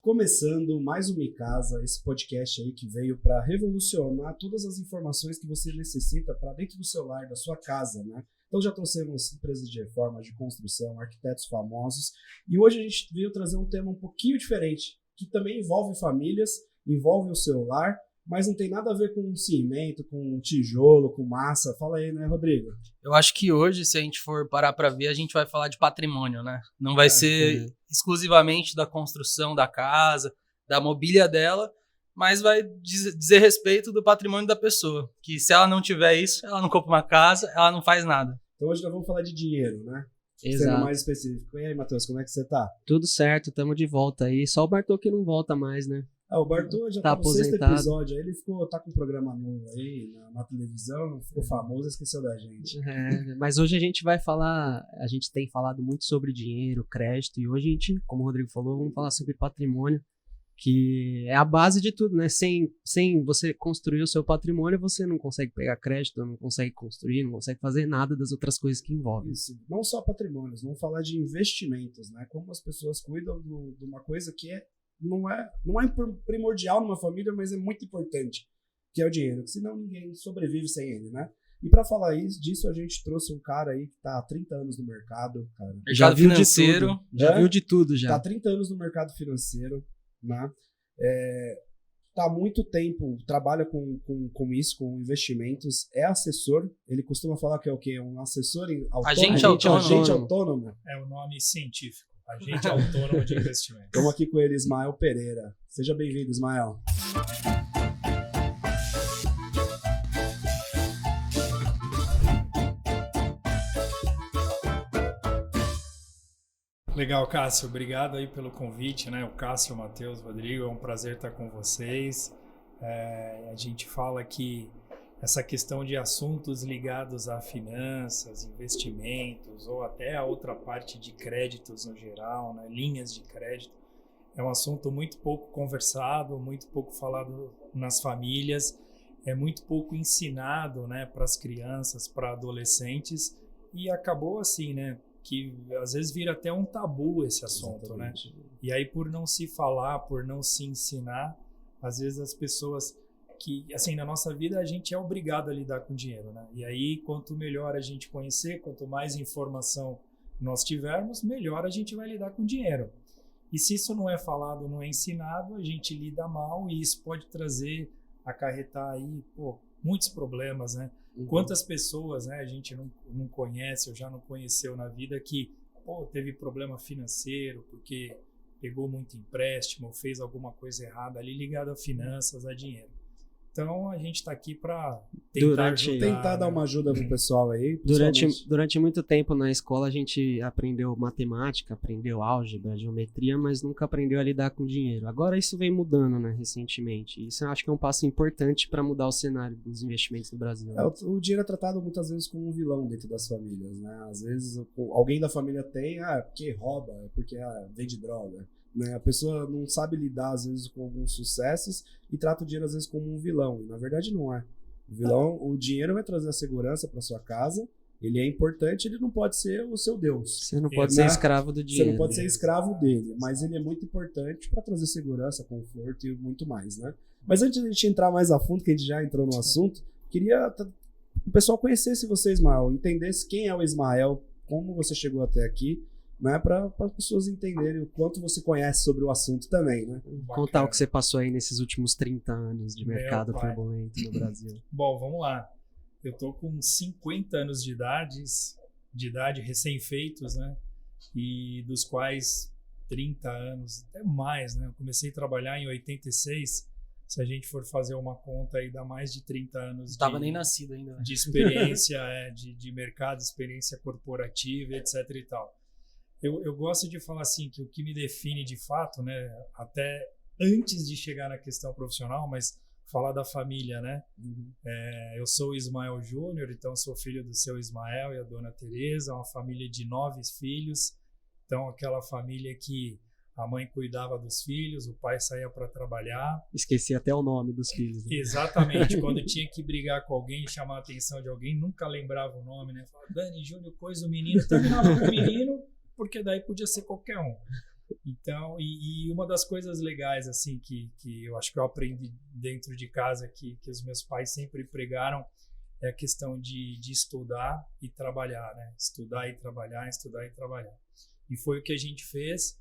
Começando mais uma Icasa, esse podcast aí que veio para revolucionar todas as informações que você necessita para dentro do seu lar, da sua casa, né? Então já trouxemos empresas de reforma, de construção, arquitetos famosos, e hoje a gente veio trazer um tema um pouquinho diferente, que também envolve famílias, envolve o seu lar, mas não tem nada a ver com cimento, com tijolo, com massa. Fala aí, né, Rodrigo? Eu acho que hoje, se a gente for parar para ver, a gente vai falar de patrimônio, né? Não vai ser exclusivamente da construção da casa, da mobília dela, mas vai dizer respeito do patrimônio da pessoa. Que se ela não tiver isso, ela não compra uma casa, ela não faz nada. Então hoje nós vamos falar de dinheiro, né? Exato. Sendo mais específico. E aí, Matheus, como é que você tá? Tudo certo, estamos de volta aí. Só o Bartô que não volta mais, né? O Bartô já tá no sexto aposentado. episódio, aí ele tá com um programa novo aí na televisão, ficou famoso, esqueceu da gente. Mas hoje a gente vai falar, a gente tem falado muito sobre dinheiro, crédito, e hoje a gente, como o Rodrigo falou, vamos falar sobre patrimônio, que é a base de tudo, né? Sem você construir o seu patrimônio, você não consegue pegar crédito, não consegue construir, não consegue fazer nada das outras coisas que envolvem. Isso, não só patrimônios, vamos falar de investimentos, né? Como as pessoas cuidam de uma coisa que não é primordial numa família, mas é muito importante, que é o dinheiro, senão ninguém sobrevive sem ele, né? E para falar disso, a gente trouxe um cara aí que tá há 30 anos no mercado, cara. Já viu financeiro. Já viu de tudo, já. Tá há 30 anos no mercado financeiro, né? Tá há muito tempo, trabalha com isso, com investimentos, é assessor. Ele costuma falar que é o quê? Um assessor agente autônomo. É o nome científico. Agente autônomo de investimentos. Estamos aqui com ele, Ismael Pereira. Seja bem-vindo, Ismael. Legal, Cássio. Obrigado aí pelo convite, né? O Cássio, o Matheus, o Rodrigo, é um prazer estar com vocês. A gente fala que essa questão de assuntos ligados a finanças, investimentos ou até a outra parte de créditos no geral, né? Linhas de crédito, é um assunto muito pouco conversado, muito pouco falado nas famílias, é muito pouco ensinado, né, para as crianças, para adolescentes, e acabou assim, né, que às vezes vira até um tabu esse assunto. Exatamente. Né? E aí por não se falar, por não se ensinar, às vezes as pessoas que, assim, na nossa vida a gente é obrigado a lidar com dinheiro, né? E aí, quanto melhor a gente conhecer, quanto mais informação nós tivermos, melhor a gente vai lidar com dinheiro. E se isso não é falado, não é ensinado, a gente lida mal e isso pode acarretar aí, muitos problemas, né? Quantas pessoas, né, a gente não conhece ou já não conheceu na vida que, teve problema financeiro porque pegou muito empréstimo ou fez alguma coisa errada ali ligada a finanças, a dinheiro. Então, a gente está aqui para tentar dar uma ajuda pro pessoal aí. Durante muito tempo na escola a gente aprendeu matemática, aprendeu álgebra, geometria, mas nunca aprendeu a lidar com dinheiro. Agora isso vem mudando, né, recentemente. Isso eu acho que é um passo importante para mudar o cenário dos investimentos no Brasil. O dinheiro é tratado muitas vezes como um vilão dentro das famílias, né? Às vezes alguém da família tem, porque rouba, porque vende droga. Né? A pessoa não sabe lidar às vezes com alguns sucessos e trata o dinheiro às vezes como um vilão, e na verdade não é. O dinheiro vai trazer a segurança para sua casa, ele é importante, ele não pode ser o seu Deus. Você não pode ser escravo do dinheiro. Você não pode ser escravo dele, mas ele é muito importante para trazer segurança, conforto e muito mais, né? Mas antes de a gente entrar mais a fundo, que a gente já entrou no assunto, queria que o pessoal conhecesse você, Ismael, entendesse quem é o Ismael, como você chegou até aqui, né, para as pessoas entenderem o quanto você conhece sobre o assunto também, né? Contar o que você passou aí nesses últimos 30 anos de mercado turbulento no Brasil. Bom, vamos lá. Eu tô com 50 anos de idade recém-feitos, né? E dos quais 30 anos, até mais, né? Eu comecei a trabalhar em 86. Se a gente for fazer uma conta aí, dá mais de 30 anos. Não tava nem nascido ainda. De experiência, de mercado, experiência corporativa, etc e tal. Eu gosto de falar assim que o que me define de fato, né, até antes de chegar na questão profissional, mas falar da família, né? Eu sou o Ismael Júnior, então sou filho do seu Ismael e a dona Tereza, uma família de 9 filhos, então aquela família que a mãe cuidava dos filhos, o pai saía para trabalhar. Esqueci até o nome dos filhos. Né? Exatamente. Quando tinha que brigar com alguém, chamar a atenção de alguém, nunca lembrava o nome, né? Falava, Dani, Júnior, coisa do menino. Terminava com o menino, porque daí podia ser qualquer um. Então, e uma das coisas legais, assim, que eu acho que eu aprendi dentro de casa, que os meus pais sempre pregaram, é a questão de estudar e trabalhar, né? Estudar e trabalhar, estudar e trabalhar. E foi o que a gente fez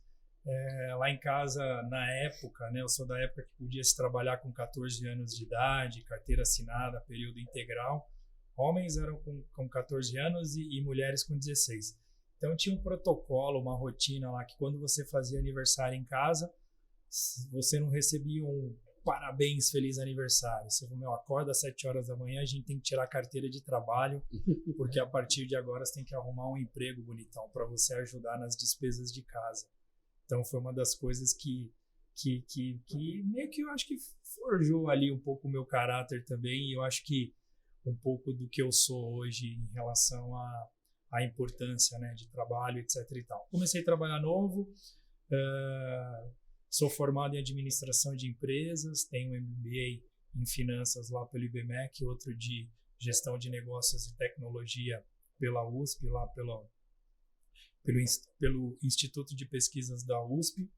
lá em casa na época, né? Eu sou da época que podia se trabalhar com 14 anos de idade, carteira assinada, período integral. Homens eram com 14 anos e mulheres com 16. Então tinha um protocolo, uma rotina lá, que quando você fazia aniversário em casa, você não recebia um parabéns, feliz aniversário. Você falou, acorda às 7 horas da manhã, a gente tem que tirar a carteira de trabalho, porque a partir de agora você tem que arrumar um emprego bonitão para você ajudar nas despesas de casa. Então foi uma das coisas que meio que eu acho que forjou ali um pouco o meu caráter também, e eu acho que um pouco do que eu sou hoje em relação à importância, né, de trabalho, etc. e tal. Comecei a trabalhar novo, sou formado em administração de empresas, tenho um MBA em finanças lá pelo IBMEC, outro de gestão de negócios e tecnologia pela USP, lá pelo Instituto de Pesquisas da USP,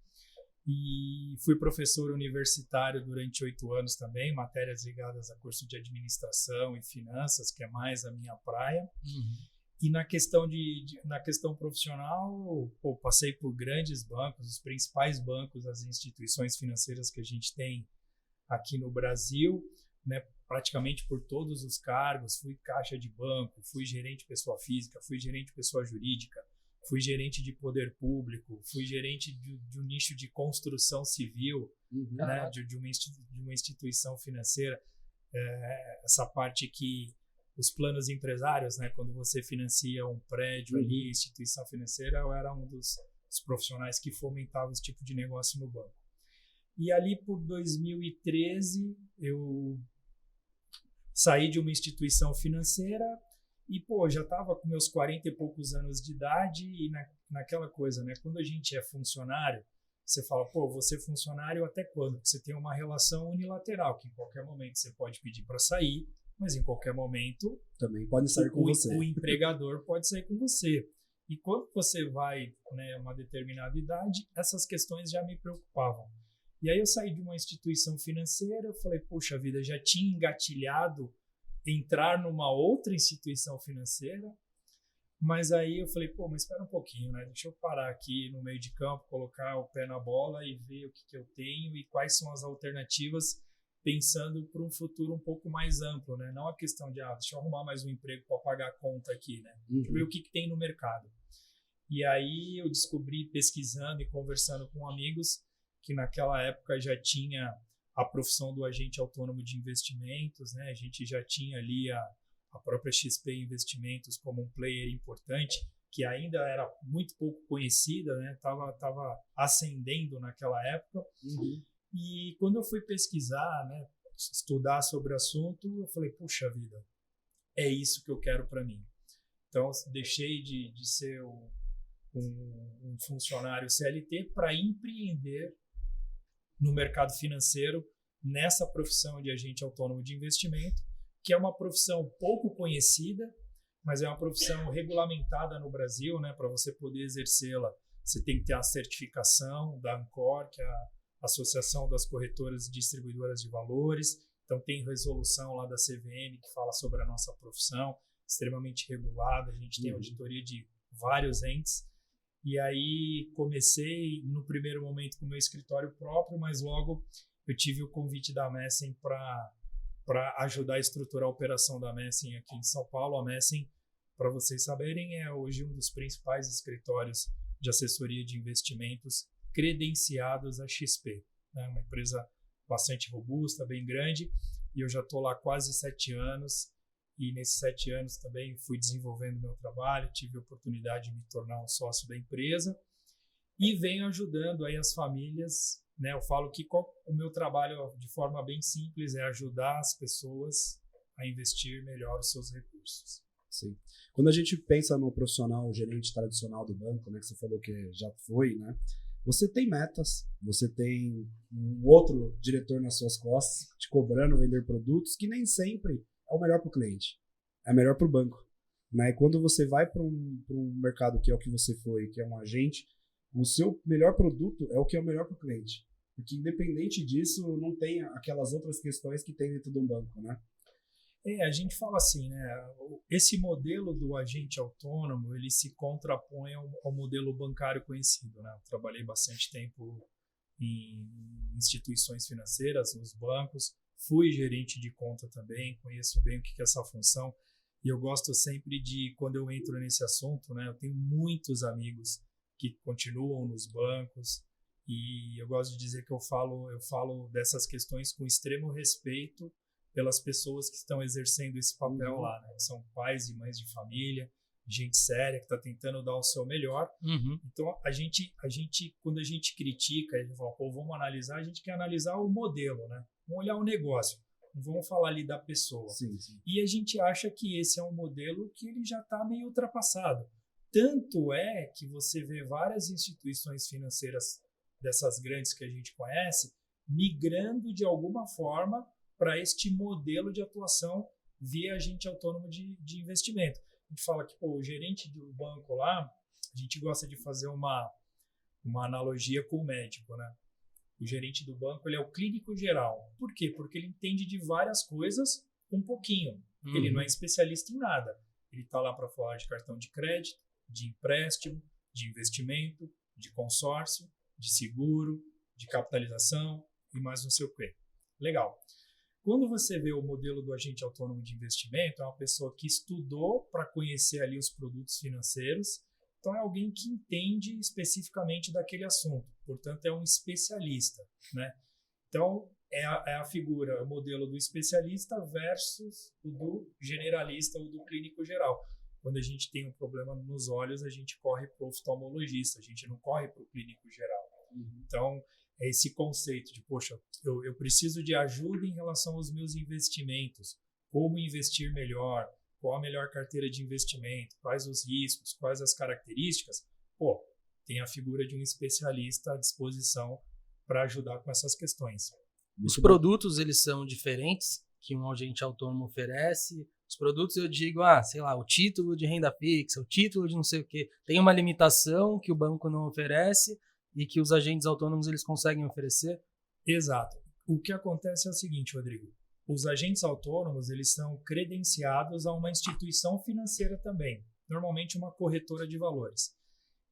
e fui professor universitário durante 8 anos também, matérias ligadas a curso de administração e finanças, que é mais a minha praia. E na questão na questão profissional, passei por grandes bancos, os principais bancos, as instituições financeiras que a gente tem aqui no Brasil, né, praticamente por todos os cargos. Fui caixa de banco, fui gerente de pessoa física, fui gerente de pessoa jurídica, fui gerente de poder público, fui gerente de um nicho de construção civil, né, de uma instituição financeira. Essa parte que os planos empresários, né, quando você financia um prédio ali, instituição financeira, eu era um dos profissionais que fomentava esse tipo de negócio no banco. E ali por 2013, eu saí de uma instituição financeira e, já estava com meus 40 e poucos anos de idade e naquela coisa, né, quando a gente é funcionário, você fala, vou ser funcionário até quando? Porque você tem uma relação unilateral, que em qualquer momento você pode pedir para sair, mas em qualquer momento também pode sair com você. O empregador pode sair com você. E quando você vai, né, uma determinada idade, essas questões já me preocupavam. E aí eu saí de uma instituição financeira, eu falei, poxa vida, já tinha engatilhado entrar numa outra instituição financeira, mas aí eu falei, mas espera um pouquinho, né? Deixa eu parar aqui no meio de campo, colocar o pé na bola e ver o que eu tenho e quais são as alternativas, pensando para um futuro um pouco mais amplo, né? Não a questão de, deixa eu arrumar mais um emprego para pagar a conta aqui, né? Deixa eu ver o que tem no mercado. E aí eu descobri, pesquisando e conversando com amigos, que naquela época já tinha a profissão do agente autônomo de investimentos, né? A gente já tinha ali a própria XP Investimentos como um player importante, que ainda era muito pouco conhecida, né? Tava ascendendo naquela época. E quando eu fui pesquisar, né, estudar sobre o assunto, eu falei, puxa vida, é isso que eu quero para mim. Então, deixei de ser um funcionário CLT para empreender no mercado financeiro, nessa profissão de agente autônomo de investimento, que é uma profissão pouco conhecida, mas é uma profissão regulamentada no Brasil, né? Para você poder exercê-la, você tem que ter a certificação da ANCOR, que é a Associação das Corretoras e Distribuidoras de Valores. Então tem resolução lá da CVM que fala sobre a nossa profissão, extremamente regulada, a gente tem auditoria de vários entes. E aí comecei no primeiro momento com o meu escritório próprio, mas logo eu tive o convite da Messem para ajudar a estruturar a operação da Messem aqui em São Paulo. A Messem, para vocês saberem, é hoje um dos principais escritórios de assessoria de investimentos credenciados à XP, né? Uma empresa bastante robusta, bem grande, e eu já estou lá quase 7 anos, e nesses 7 anos também fui desenvolvendo meu trabalho, tive a oportunidade de me tornar um sócio da empresa, e venho ajudando aí as famílias, né? Eu falo que o meu trabalho, de forma bem simples, é ajudar as pessoas a investir melhor os seus recursos. Sim. Quando a gente pensa no profissional, gerente tradicional do banco, né, que você falou que já foi, né? Você tem metas, você tem um outro diretor nas suas costas, te cobrando vender produtos, que nem sempre é o melhor para o cliente, é melhor para o banco, né? E quando você vai para um mercado que é o que você foi, que é um agente, O seu melhor produto é o que é o melhor para o cliente. Porque independente disso, não tem aquelas outras questões que tem dentro de um banco, né? A gente fala assim, né? Esse modelo do agente autônomo, ele se contrapõe ao modelo bancário conhecido, né? Eu trabalhei bastante tempo em instituições financeiras, nos bancos, fui gerente de conta também, conheço bem o que é essa função, e eu gosto sempre de, quando eu entro nesse assunto, né? Eu tenho muitos amigos que continuam nos bancos, e eu gosto de dizer que eu falo dessas questões com extremo respeito pelas pessoas que estão exercendo esse papel lá, né? São pais e mães de família, gente séria que está tentando dar o seu melhor. Então, a gente, quando a gente critica, a gente fala, pô, vamos analisar, a gente quer analisar o modelo, né? Vamos olhar o negócio, não vamos falar ali da pessoa. Sim. E a gente acha que esse é um modelo que ele já está meio ultrapassado. Tanto é que você vê várias instituições financeiras dessas grandes que a gente conhece migrando de alguma forma para este modelo de atuação via agente autônomo de investimento. A gente fala que o gerente do banco lá, a gente gosta de fazer uma analogia com o médico, né? O gerente do banco, ele é o clínico geral. Por quê? Porque ele entende de várias coisas um pouquinho. Ele não é especialista em nada. Ele está lá para falar de cartão de crédito, de empréstimo, de investimento, de consórcio, de seguro, de capitalização e mais não sei o quê. Legal. Quando você vê o modelo do agente autônomo de investimento, é uma pessoa que estudou para conhecer ali os produtos financeiros, então é alguém que entende especificamente daquele assunto, portanto é um especialista, né? Então é a figura, o modelo do especialista versus o do generalista ou do clínico geral. Quando a gente tem um problema nos olhos, a gente corre para o oftalmologista, a gente não corre para o clínico geral. Então, é esse conceito de, poxa, eu preciso de ajuda em relação aos meus investimentos, como investir melhor, qual a melhor carteira de investimento, quais os riscos, quais as características. Pô, tem a figura de um especialista à disposição para ajudar com essas questões. Os produtos, eles são diferentes que um agente autônomo oferece. Os produtos, eu digo, sei lá, o título de renda fixa, o título de não sei o quê. Tem uma limitação que o banco não oferece e que os agentes autônomos eles conseguem oferecer? Exato. O que acontece é o seguinte, Rodrigo. Os agentes autônomos, eles são credenciados a uma instituição financeira também, normalmente uma corretora de valores.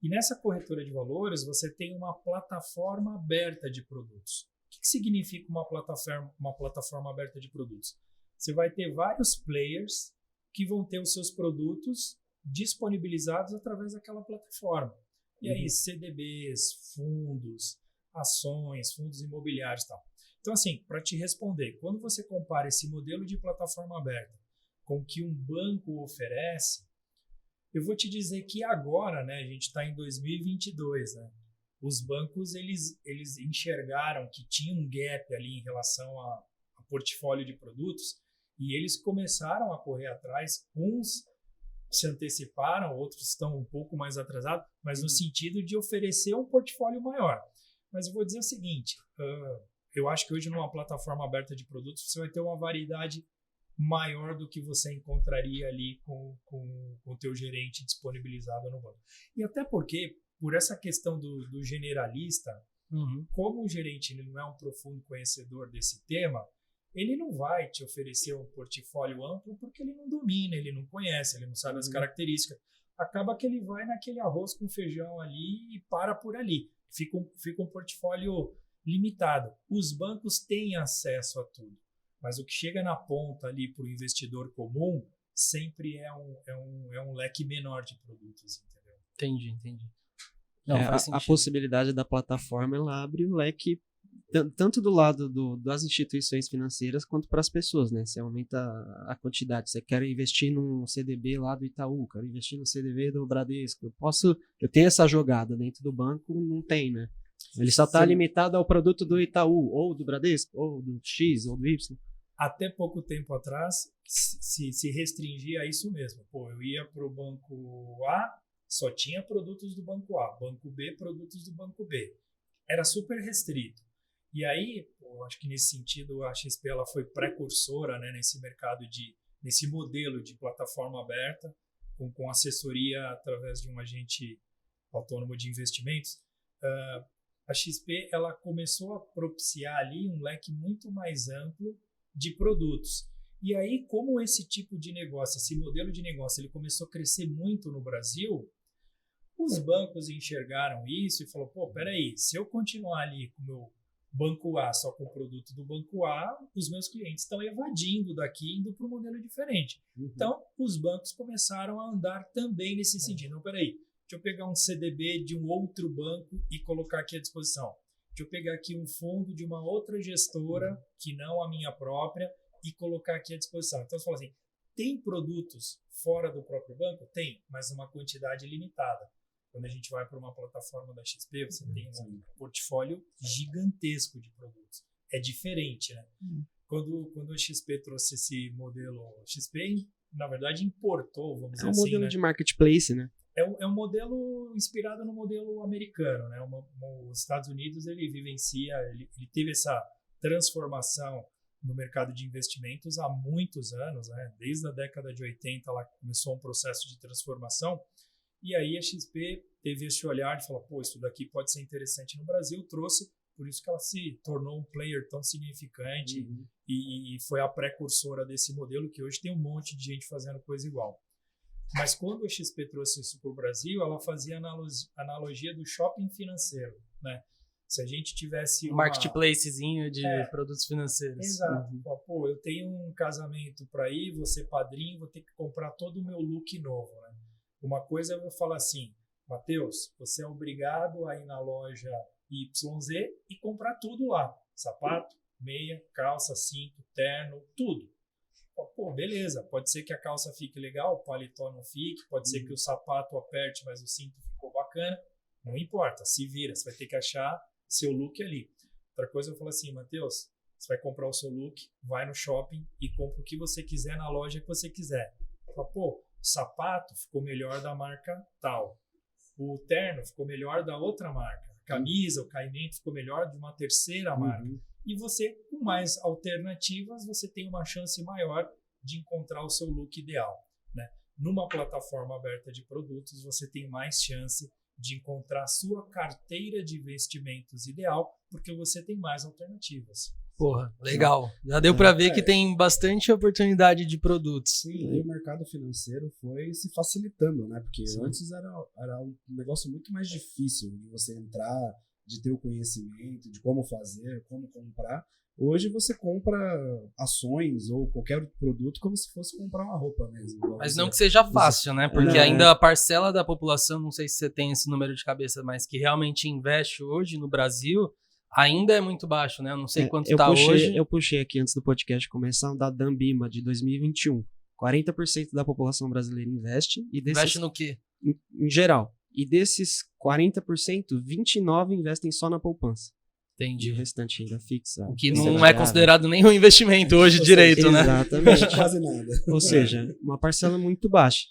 E nessa corretora de valores, você tem uma plataforma aberta de produtos. O que significa uma plataforma aberta de produtos? Você vai ter vários players que vão ter os seus produtos disponibilizados através daquela plataforma. E aí, CDBs, fundos, ações, fundos imobiliários e tal. Então, assim, para te responder, quando você compara esse modelo de plataforma aberta com o que um banco oferece, eu vou te dizer que agora, né, a gente está em 2022, né, os bancos eles enxergaram que tinha um gap ali em relação a portfólio de produtos e eles começaram a correr atrás, uns se anteciparam, outros estão um pouco mais atrasados, mas no sentido de oferecer um portfólio maior. Mas eu vou dizer o seguinte, eu acho que hoje numa plataforma aberta de produtos você vai ter uma variedade maior do que você encontraria ali com o teu gerente disponibilizado no banco. E até porque, por essa questão do generalista, como o gerente ele não é um profundo conhecedor desse tema, ele não vai te oferecer um portfólio amplo porque ele não domina, ele não conhece, ele não sabe as características. Acaba que ele vai naquele arroz com feijão ali e para por ali. Fica um portfólio limitado. Os bancos têm acesso a tudo, mas o que chega na ponta ali para o investidor comum sempre é um leque menor de produtos, entendeu? Entendi. Não, faz sentido. A possibilidade da plataforma ela abre o leque tanto do lado das instituições financeiras quanto para as pessoas, né? Você aumenta a quantidade. Você quer investir num CDB lá do Itaú, quero investir no CDB do Bradesco. Eu tenho essa jogada dentro do banco, não tem, né? Ele só está limitado ao produto do Itaú, ou do Bradesco, ou do X, ou do Y. Até pouco tempo atrás, se restringia a isso mesmo. Pô, eu ia para o banco A, só tinha produtos do banco A. Banco B, produtos do banco B. Era super restrito. E aí, acho que nesse sentido, a XP ela foi precursora, né, nesse mercado, nesse modelo de plataforma aberta, com assessoria através de um agente autônomo de investimentos. a XP ela começou a propiciar ali um leque muito mais amplo de produtos. E aí, como esse tipo de negócio, esse modelo de negócio, ele começou a crescer muito no Brasil, os bancos enxergaram isso e falaram, pô, peraí, se eu continuar ali com o meu Banco A só com o produto do Banco A, os meus clientes estão evadindo daqui, indo para um modelo diferente. Então, os bancos começaram a andar também nesse sentido. Não, peraí, deixa eu pegar um CDB de um outro banco e colocar aqui à disposição. Deixa eu pegar aqui um fundo de uma outra gestora, que não a minha própria, e colocar aqui à disposição. Então, você fala assim, tem produtos fora do próprio banco? Tem, mas uma quantidade limitada. Quando a gente vai para uma plataforma da XP, você tem um portfólio gigantesco de produtos. É diferente, né? Quando a XP trouxe esse modelo, a XP, na verdade, importou, vamos dizer assim. É um modelo de marketplace, né? É um modelo inspirado no modelo americano, né? Os Estados Unidos, ele vivencia, ele teve essa transformação no mercado de investimentos há muitos anos, né? Desde a década de 80, ela começou um processo de transformação. E aí a XP teve esse olhar de falar, pô, isso daqui pode ser interessante no Brasil, trouxe, por isso que ela se tornou um player tão significante e foi a precursora desse modelo, que hoje tem um monte de gente fazendo coisa igual. Mas quando a XP trouxe isso para o Brasil, ela fazia analogia do shopping financeiro, né? Se a gente tivesse um marketplacezinho de produtos financeiros. Exato. Pô, eu tenho um casamento para ir, vou ser padrinho, vou ter que comprar todo o meu look novo, né? Uma coisa eu vou falar assim, Matheus, você é obrigado a ir na loja YZ e comprar tudo lá. Sapato, meia, calça, cinto, terno, tudo. Pô, beleza, pode ser que a calça fique legal, o paletó não fique, pode ser que o sapato aperte, mas o cinto ficou bacana. Não importa, se vira, você vai ter que achar seu look ali. Outra coisa eu falo assim, Matheus, você vai comprar o seu look, vai no shopping e compra o que você quiser na loja que você quiser. Fala, pô, o sapato ficou melhor da marca tal. O terno ficou melhor da outra marca. A camisa, o caimento ficou melhor de uma terceira marca. E você, com mais alternativas, você tem uma chance maior de encontrar o seu look ideal, né? Numa plataforma aberta de produtos, você tem mais chance de encontrar a sua carteira de investimentos ideal, porque você tem mais alternativas. Porra, legal. Já deu para ver que tem bastante oportunidade de produtos. Sim, e o mercado financeiro foi se facilitando, né? Porque antes era um negócio muito mais difícil de você entrar, de ter o conhecimento, de como fazer, como comprar. Hoje você compra ações ou qualquer produto como se fosse comprar uma roupa mesmo. Mas não que seja fácil, né? Porque ainda a parcela da população, não sei se você tem esse número de cabeça, mas que realmente investe hoje no Brasil, ainda é muito baixo, né? Eu não sei quanto está hoje. Eu puxei aqui antes do podcast começar um dado da Ambima de 2021. 40% da população brasileira investe. Investe no quê? Em geral. E desses 40%, 29% investem só na poupança. Entendi. E o restante ainda fixa. O que não é considerado nenhum investimento hoje direito, né? Exatamente. Quase nada. Ou seja, uma parcela muito baixa.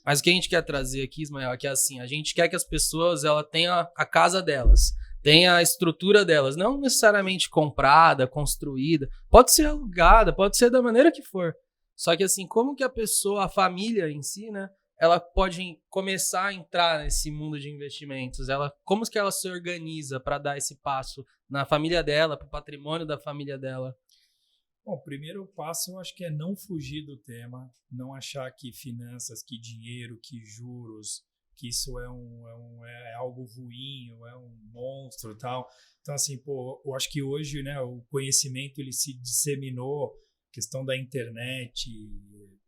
Mas o que a gente quer trazer aqui, Ismael, é que assim, a gente quer que as pessoas tenham a casa delas, tenham a estrutura delas, não necessariamente comprada, construída, pode ser alugada, pode ser da maneira que for. Só que assim, como que a pessoa, a família em si, né, ela pode começar a entrar nesse mundo de investimentos? Como que ela se organiza para dar esse passo na família dela, para o patrimônio da família dela? Bom, o primeiro passo eu acho que é não fugir do tema, não achar que finanças, que dinheiro, que juros, que isso é algo ruim, ou é um monstro e tal. Então, assim, eu acho que hoje, né, o conhecimento ele se disseminou, questão da internet,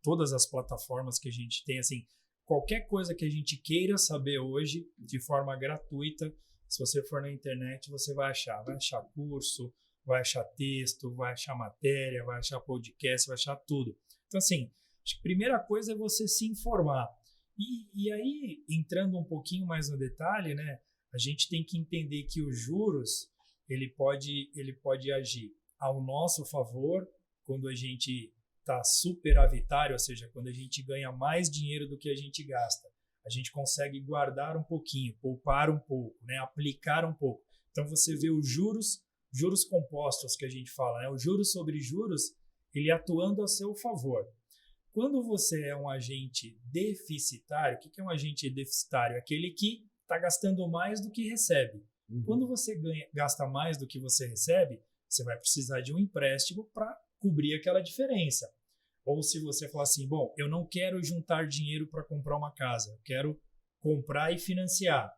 todas as plataformas que a gente tem, assim, qualquer coisa que a gente queira saber hoje, de forma gratuita, se você for na internet, você vai achar curso, vai achar texto, vai achar matéria, vai achar podcast, vai achar tudo. Então, assim, acho que a primeira coisa é você se informar. E aí, entrando um pouquinho mais no detalhe, né, a gente tem que entender que os juros, ele pode agir ao nosso favor quando a gente está superavitário, ou seja, quando a gente ganha mais dinheiro do que a gente gasta. A gente consegue guardar um pouquinho, poupar um pouco, né, aplicar um pouco. Então, você vê os juros compostos que a gente fala, né, o juros sobre juros, ele atuando a seu favor. Quando você é um agente deficitário, o que é um agente deficitário? Aquele que está gastando mais do que recebe. Quando você gasta mais do que você recebe, você vai precisar de um empréstimo para cobrir aquela diferença. Ou se você falar assim, bom, eu não quero juntar dinheiro para comprar uma casa, eu quero comprar e financiar.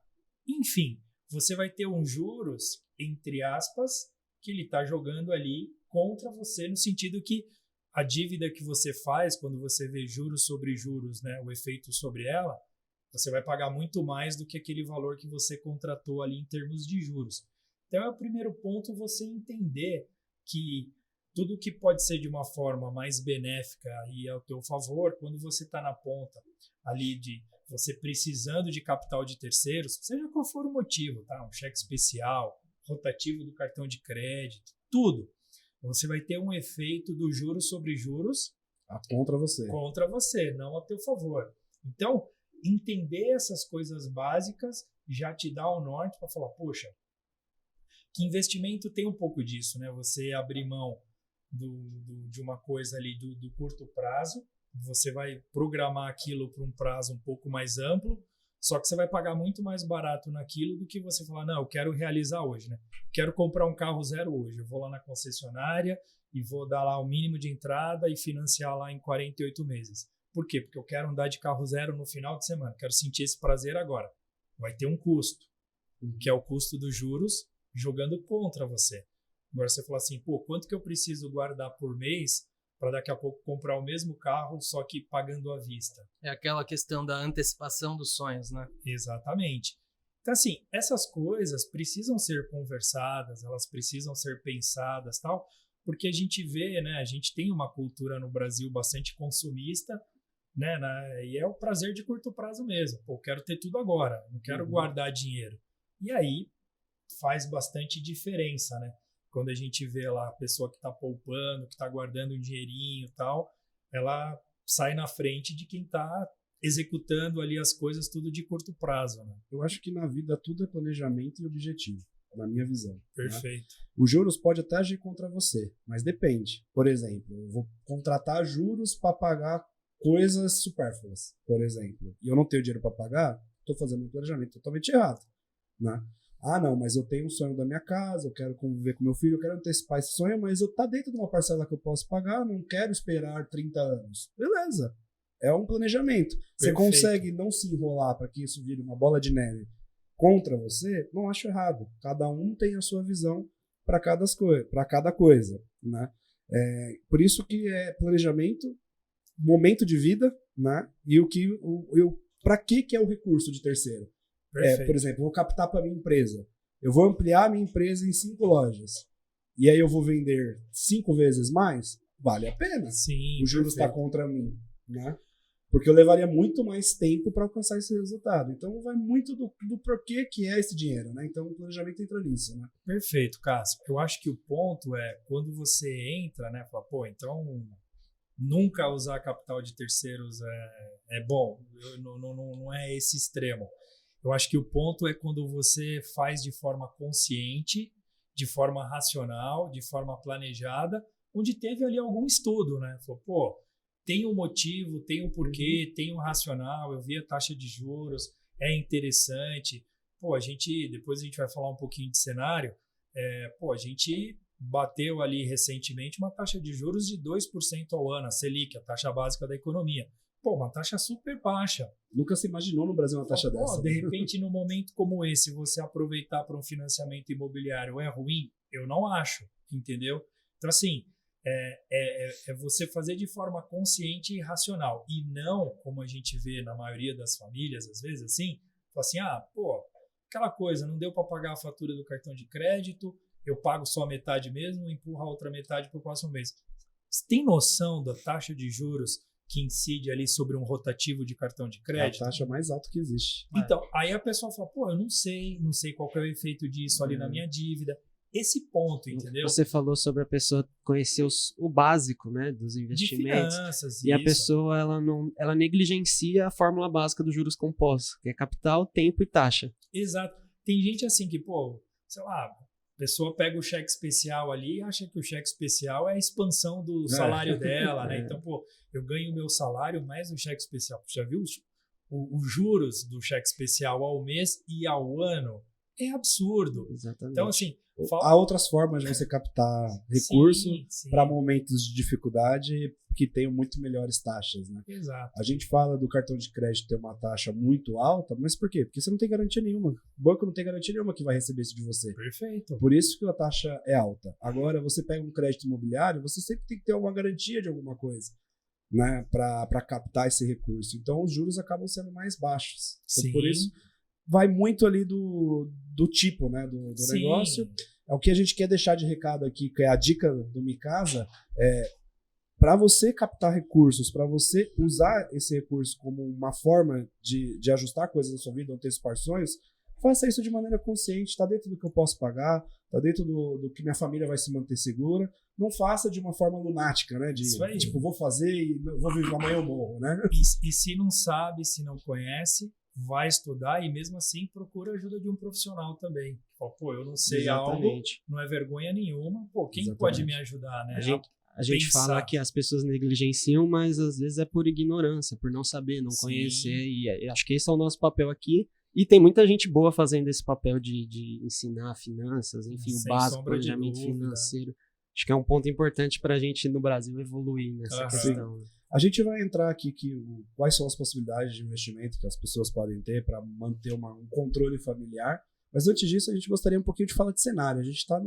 Enfim, você vai ter um juros, entre aspas, que ele está jogando ali contra você, no sentido que a dívida que você faz, quando você vê juros sobre juros, né, o efeito sobre ela, você vai pagar muito mais do que aquele valor que você contratou ali em termos de juros. Então, é o primeiro ponto você entender que tudo que pode ser de uma forma mais benéfica e ao teu favor, quando você está na ponta ali de você precisando de capital de terceiros, seja qual for o motivo, tá? Um cheque especial, rotativo do cartão de crédito, tudo. Você vai ter um efeito do juros sobre juros contra você. Contra você, não a teu favor. Então, entender essas coisas básicas já te dá o norte para falar, poxa, que investimento tem um pouco disso, né? Você abrir mão de uma coisa ali do curto prazo, você vai programar aquilo para um prazo um pouco mais amplo, só que você vai pagar muito mais barato naquilo do que você falar, não, eu quero realizar hoje, né? Quero comprar um carro zero hoje, eu vou lá na concessionária e vou dar lá o mínimo de entrada e financiar lá em 48 meses. Por quê? Porque eu quero andar de carro zero no final de semana, quero sentir esse prazer agora. Vai ter um custo, que é o custo dos juros jogando contra você. Agora você fala assim, pô, quanto que eu preciso guardar por mês para daqui a pouco comprar o mesmo carro, só que pagando à vista? É aquela questão da antecipação dos sonhos, né? Exatamente. Então, assim, essas coisas precisam ser conversadas, elas precisam ser pensadas, tal, porque a gente vê, né, a gente tem uma cultura no Brasil bastante consumista, né, e é o prazer de curto prazo mesmo. Pô, quero ter tudo agora, não quero guardar dinheiro. E aí faz bastante diferença, né? Quando a gente vê lá a pessoa que está poupando, que está guardando um dinheirinho e tal, ela sai na frente de quem está executando ali as coisas tudo de curto prazo, né? Eu acho que na vida tudo é planejamento e objetivo, na minha visão. Perfeito. Né? Os juros pode até agir contra você, mas depende. Por exemplo, eu vou contratar juros para pagar coisas supérfluas, por exemplo, e eu não tenho dinheiro para pagar, estou fazendo um planejamento totalmente errado, né? Ah, não, mas eu tenho um sonho da minha casa, eu quero conviver com meu filho, eu quero antecipar esse sonho, mas eu tá dentro de uma parcela que eu posso pagar, não quero esperar 30 anos. Beleza, é um planejamento. Você consegue não se enrolar para que isso vire uma bola de neve contra você? Não acho errado. Cada um tem a sua visão para cada coisa, né? Por isso que é planejamento, momento de vida, né? E para que é o recurso de terceiro? Por exemplo, eu vou captar para minha empresa. Eu vou ampliar minha empresa em 5 lojas. E aí eu vou vender 5 vezes mais? Vale a pena. Sim, o juros está contra mim, né? Porque eu levaria muito mais tempo para alcançar esse resultado. Então vai muito do porquê que é esse dinheiro, né? Então o planejamento entra nisso, né? Perfeito, Cássio. Eu acho que o ponto é quando você entra, né? Fala, pô, então nunca usar capital de terceiros é bom. Não é esse extremo. Eu acho que o ponto é quando você faz de forma consciente, de forma racional, de forma planejada, onde teve ali algum estudo, né? Falou, pô, tem um motivo, tem um porquê, tem um racional, eu vi a taxa de juros, é interessante. Pô, depois a gente vai falar um pouquinho de cenário, a gente bateu ali recentemente uma taxa de juros de 2% ao ano, a Selic, a taxa básica da economia. Pô, uma taxa super baixa. Nunca se imaginou no Brasil uma taxa dessa. De repente, num momento como esse, você aproveitar para um financiamento imobiliário é ruim? Eu não acho, entendeu? Então, assim, é você fazer de forma consciente e racional. E não, como a gente vê na maioria das famílias, às vezes, assim, fala assim, aquela coisa, não deu para pagar a fatura do cartão de crédito, eu pago só a metade mesmo, empurro a outra metade para o próximo mês. Você tem noção da taxa de juros que incide ali sobre um rotativo de cartão de crédito? É a taxa mais alta que existe. Então, aí a pessoa fala, pô, eu não sei qual que é o efeito disso ali na minha dívida. Esse ponto, entendeu? Você falou sobre a pessoa conhecer o básico, né, dos investimentos. De finanças, e a pessoa, ela negligencia a fórmula básica dos juros compostos, que é capital, tempo e taxa. Exato. Tem gente assim que, pô, sei lá, a pessoa pega o cheque especial ali e acha que o cheque especial é a expansão do salário dela, né? Então, pô, eu ganho o meu salário mais o cheque especial. Já viu os juros do cheque especial ao mês e ao ano é absurdo. Exatamente. Então, assim, há outras formas de você captar recurso para momentos de dificuldade que tenham muito melhores taxas, né? Exato. A gente fala do cartão de crédito ter uma taxa muito alta, mas por quê? Porque você não tem garantia nenhuma. O banco não tem garantia nenhuma que vai receber isso de você. Perfeito. Por isso que a taxa é alta. Agora, você pega um crédito imobiliário, você sempre tem que ter uma garantia de alguma coisa, né, para captar esse recurso. Então, os juros acabam sendo mais baixos. Então, por isso, vai muito ali do tipo, né, do negócio. O que a gente quer deixar de recado aqui, que é a dica do Micasa, para você captar recursos, para você usar esse recurso como uma forma de ajustar coisas na sua vida, antecipar sonhos, faça isso de maneira consciente, está dentro do que eu posso pagar, está dentro do que minha família vai se manter segura. Não faça de uma forma lunática, né? Tipo, vou fazer e vou viver, amanhã eu morro, né? E se não sabe, se não conhece, vai estudar e mesmo assim procura a ajuda de um profissional também. Pô, eu não sei algo, não é vergonha nenhuma. Pô, quem pode me ajudar, né? A gente fala que as pessoas negligenciam, mas às vezes é por ignorância, por não saber, não conhecer. E acho que esse é o nosso papel aqui. E tem muita gente boa fazendo esse papel de ensinar finanças, enfim, o básico, planejamento financeiro. Acho que é um ponto importante para a gente no Brasil evoluir nessa questão. Né? A gente vai entrar aqui quais são as possibilidades de investimento que as pessoas podem ter para manter um controle familiar. Mas antes disso, a gente gostaria um pouquinho de falar de cenário. A gente está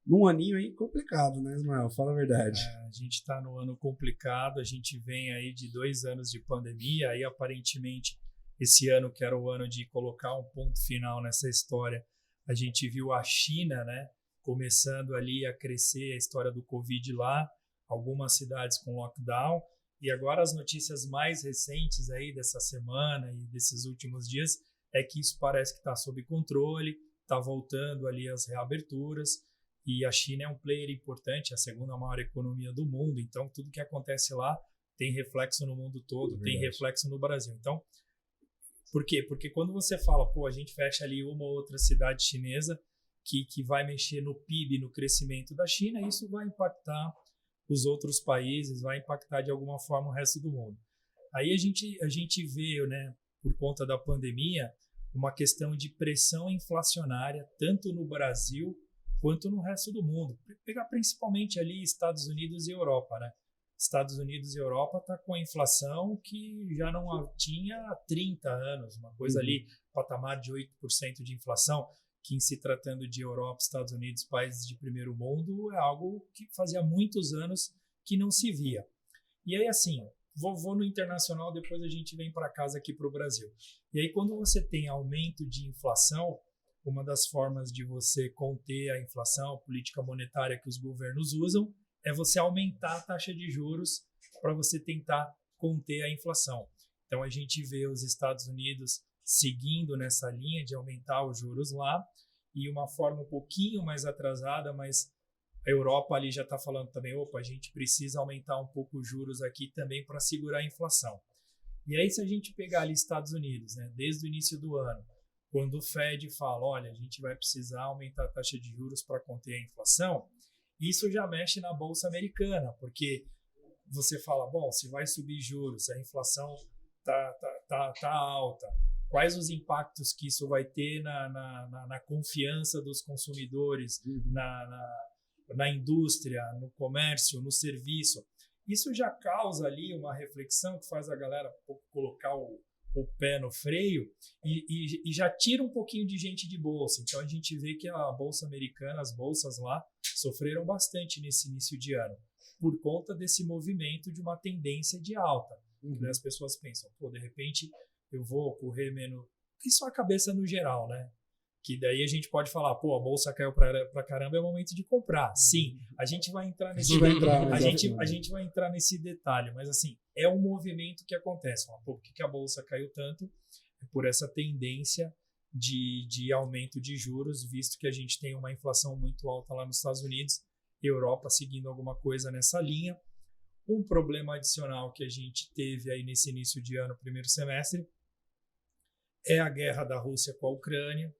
num aninho aí complicado, né, Ismael? Fala a verdade. A gente está no ano complicado, a gente vem aí de 2 anos de pandemia, aí aparentemente esse ano, que era o ano de colocar um ponto final nessa história, a gente viu a China, né, começando ali a crescer a história do Covid lá, algumas cidades com lockdown, e agora as notícias mais recentes aí dessa semana e desses últimos dias é que isso parece que está sob controle, está voltando ali as reaberturas, e a China é um player importante, a segunda maior economia do mundo, então tudo que acontece lá tem reflexo no mundo todo, tem reflexo no Brasil. Então, por quê? Porque quando você fala, a gente fecha ali uma ou outra cidade chinesa que vai mexer no PIB, no crescimento da China, isso vai impactar os outros países, vai impactar de alguma forma o resto do mundo. Aí a gente vê, né, por conta da pandemia, uma questão de pressão inflacionária, tanto no Brasil quanto no resto do mundo. Pegar principalmente ali Estados Unidos e Europa, né? Estados Unidos e Europa está com a inflação que já não tinha há 30 anos, uma coisa ali, patamar de 8% de inflação, que em se tratando de Europa, Estados Unidos, países de primeiro mundo, é algo que fazia muitos anos que não se via. E aí, assim, vou no internacional, depois a gente vem para casa aqui para o Brasil. E aí, quando você tem aumento de inflação, uma das formas de você conter a inflação, a política monetária que os governos usam, é você aumentar a taxa de juros para você tentar conter a inflação. Então, a gente vê os Estados Unidos seguindo nessa linha de aumentar os juros lá, e uma forma um pouquinho mais atrasada, mas a Europa ali já está falando também, a gente precisa aumentar um pouco os juros aqui também para segurar a inflação. E aí, se a gente pegar ali Estados Unidos, né, desde o início do ano, quando o Fed fala, olha, a gente vai precisar aumentar a taxa de juros para conter a inflação, isso já mexe na Bolsa Americana, porque você fala, se vai subir juros, a inflação tá alta, quais os impactos que isso vai ter na confiança dos consumidores, na indústria, no comércio, no serviço. Isso já causa ali uma reflexão que faz a galera colocar o pé no freio e já tira um pouquinho de gente de bolsa. Então a gente vê que a Bolsa Americana, as bolsas lá, sofreram bastante nesse início de ano, por conta desse movimento de uma tendência de alta. As pessoas pensam, de repente eu vou correr menos. Isso é a cabeça no geral, né? Que daí a gente pode falar, a bolsa caiu pra caramba, é o momento de comprar. Sim, a gente vai entrar nesse a gente vai entrar nesse detalhe, mas assim, é um movimento que acontece. Por que a bolsa caiu tanto? É por essa tendência de aumento de juros, visto que a gente tem uma inflação muito alta lá nos Estados Unidos, Europa seguindo alguma coisa nessa linha. Um problema adicional que a gente teve aí nesse início de ano, primeiro semestre, é a guerra da Rússia com a Ucrânia,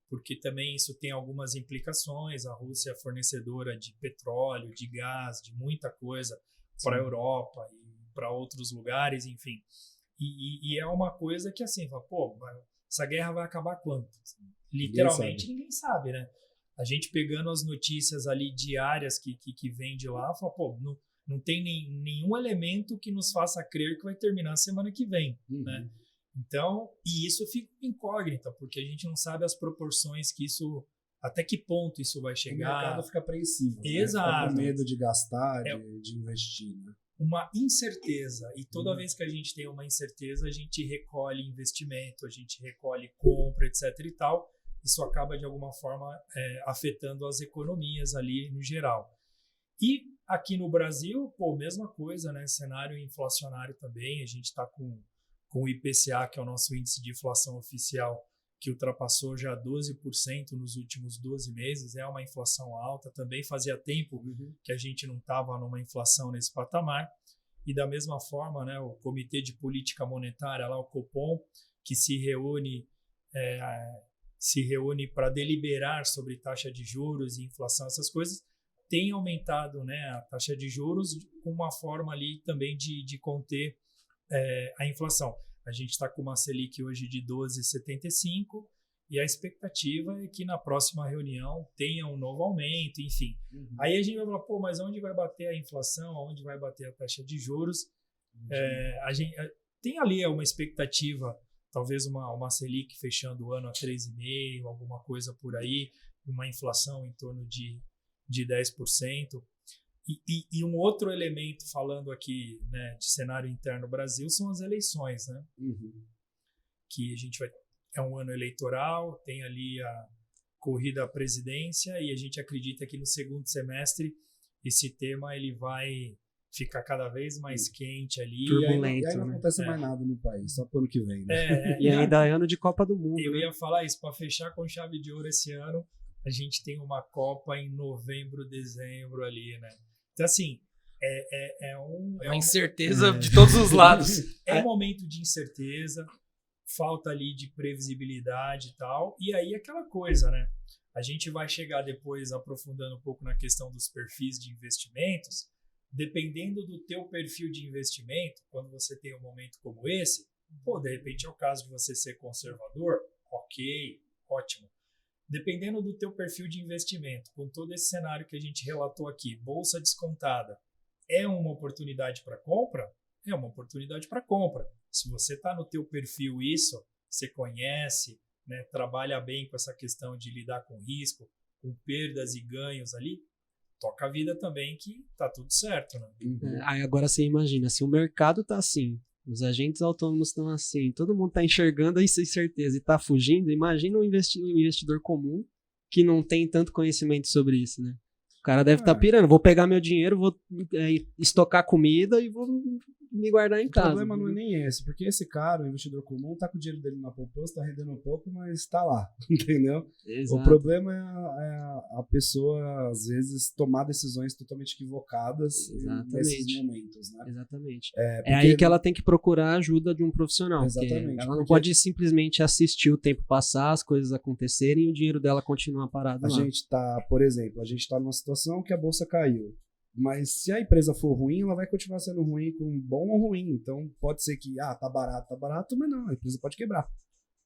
porque também isso tem algumas implicações. A Rússia é fornecedora de petróleo, de gás, de muita coisa para a Europa e para outros lugares, enfim. E é uma coisa que assim, fala, pô, essa guerra vai acabar quando? Literalmente ninguém sabe, né? A gente pegando as notícias ali diárias que vem de lá, fala, pô, não tem nenhum elemento que nos faça crer que vai terminar semana que vem, né? Então, e isso fica incógnita, porque a gente não sabe as proporções que isso, até que ponto isso vai chegar. O mercado fica apreensivo, Exato. Né? Fica com medo de gastar, de investir, né? Uma incerteza, e toda vez que a gente tem uma incerteza, a gente recolhe investimento, a gente recolhe compra, etc e tal, isso acaba de alguma forma afetando as economias ali no geral. E aqui no Brasil, pô, mesma coisa, né? Cenário inflacionário também, a gente está com o IPCA, que é o nosso índice de inflação oficial, que ultrapassou já 12% nos últimos 12 meses, é uma inflação alta, também fazia tempo que a gente não estava numa inflação nesse patamar, e da mesma forma, né, o Comitê de Política Monetária, lá o Copom, que se reúne para deliberar sobre taxa de juros e inflação, essas coisas, tem aumentado, né, a taxa de juros com uma forma ali também de conter a inflação. A gente está com uma Selic hoje de 12,75 e a expectativa é que na próxima reunião tenha um novo aumento, enfim. Aí a gente vai falar, pô, mas onde vai bater a inflação? Onde vai bater a taxa de juros? A gente tem ali uma expectativa, talvez uma Selic fechando o ano a 3,5%, alguma coisa por aí, uma inflação em torno de 10%. E um outro elemento, falando aqui, né, de cenário interno do Brasil, são as eleições, né? Que a gente é um ano eleitoral, tem ali a corrida à presidência e a gente acredita que no segundo semestre esse tema ele vai ficar cada vez mais quente ali. Turbulento, e aí não acontece mais nada no país, só pro ano que vem, né? E ainda é ano de Copa do Mundo. Eu ia falar isso, para fechar com chave de ouro esse ano, a gente tem uma Copa em novembro, dezembro ali, né? Então, assim, uma incerteza de todos os lados. É um momento de incerteza, falta ali de previsibilidade e tal. E aí aquela coisa, né? A gente vai chegar depois aprofundando um pouco na questão dos perfis de investimentos. Dependendo do teu perfil de investimento, quando você tem um momento como esse, pô, de repente é o caso de você ser conservador, ok, ótimo. Dependendo do teu perfil de investimento, com todo esse cenário que a gente relatou aqui, bolsa descontada, é uma oportunidade para compra? É uma oportunidade para compra. Se você está no teu perfil isso, você conhece, né, trabalha bem com essa questão de lidar com risco, com perdas e ganhos ali, toca a vida também que tá tudo certo, né? Aí agora você imagina, se o mercado tá assim, os agentes autônomos estão assim, todo mundo tá enxergando isso, certeza, e tá fugindo, imagina um investidor comum que não tem tanto conhecimento sobre isso, né? O cara deve estar pirando, vou pegar meu dinheiro, vou estocar comida e vou me guardar em casa. O problema não é nem esse, porque esse cara, o investidor comum, tá com o dinheiro dele na poupança, tá rendendo um pouco, mas tá lá, entendeu? Exato. O problema é a pessoa, às vezes, tomar decisões totalmente equivocadas nesses momentos, né? Exatamente. Porque... É aí que ela tem que procurar a ajuda de um profissional. Exatamente. Ela não pode simplesmente assistir o tempo passar, as coisas acontecerem e o dinheiro dela continuar parado lá. Por exemplo, a gente tá numa situação que a bolsa caiu. Mas se a empresa for ruim, ela vai continuar sendo ruim com bom ou ruim. Então pode ser que, tá barato, mas não, a empresa pode quebrar.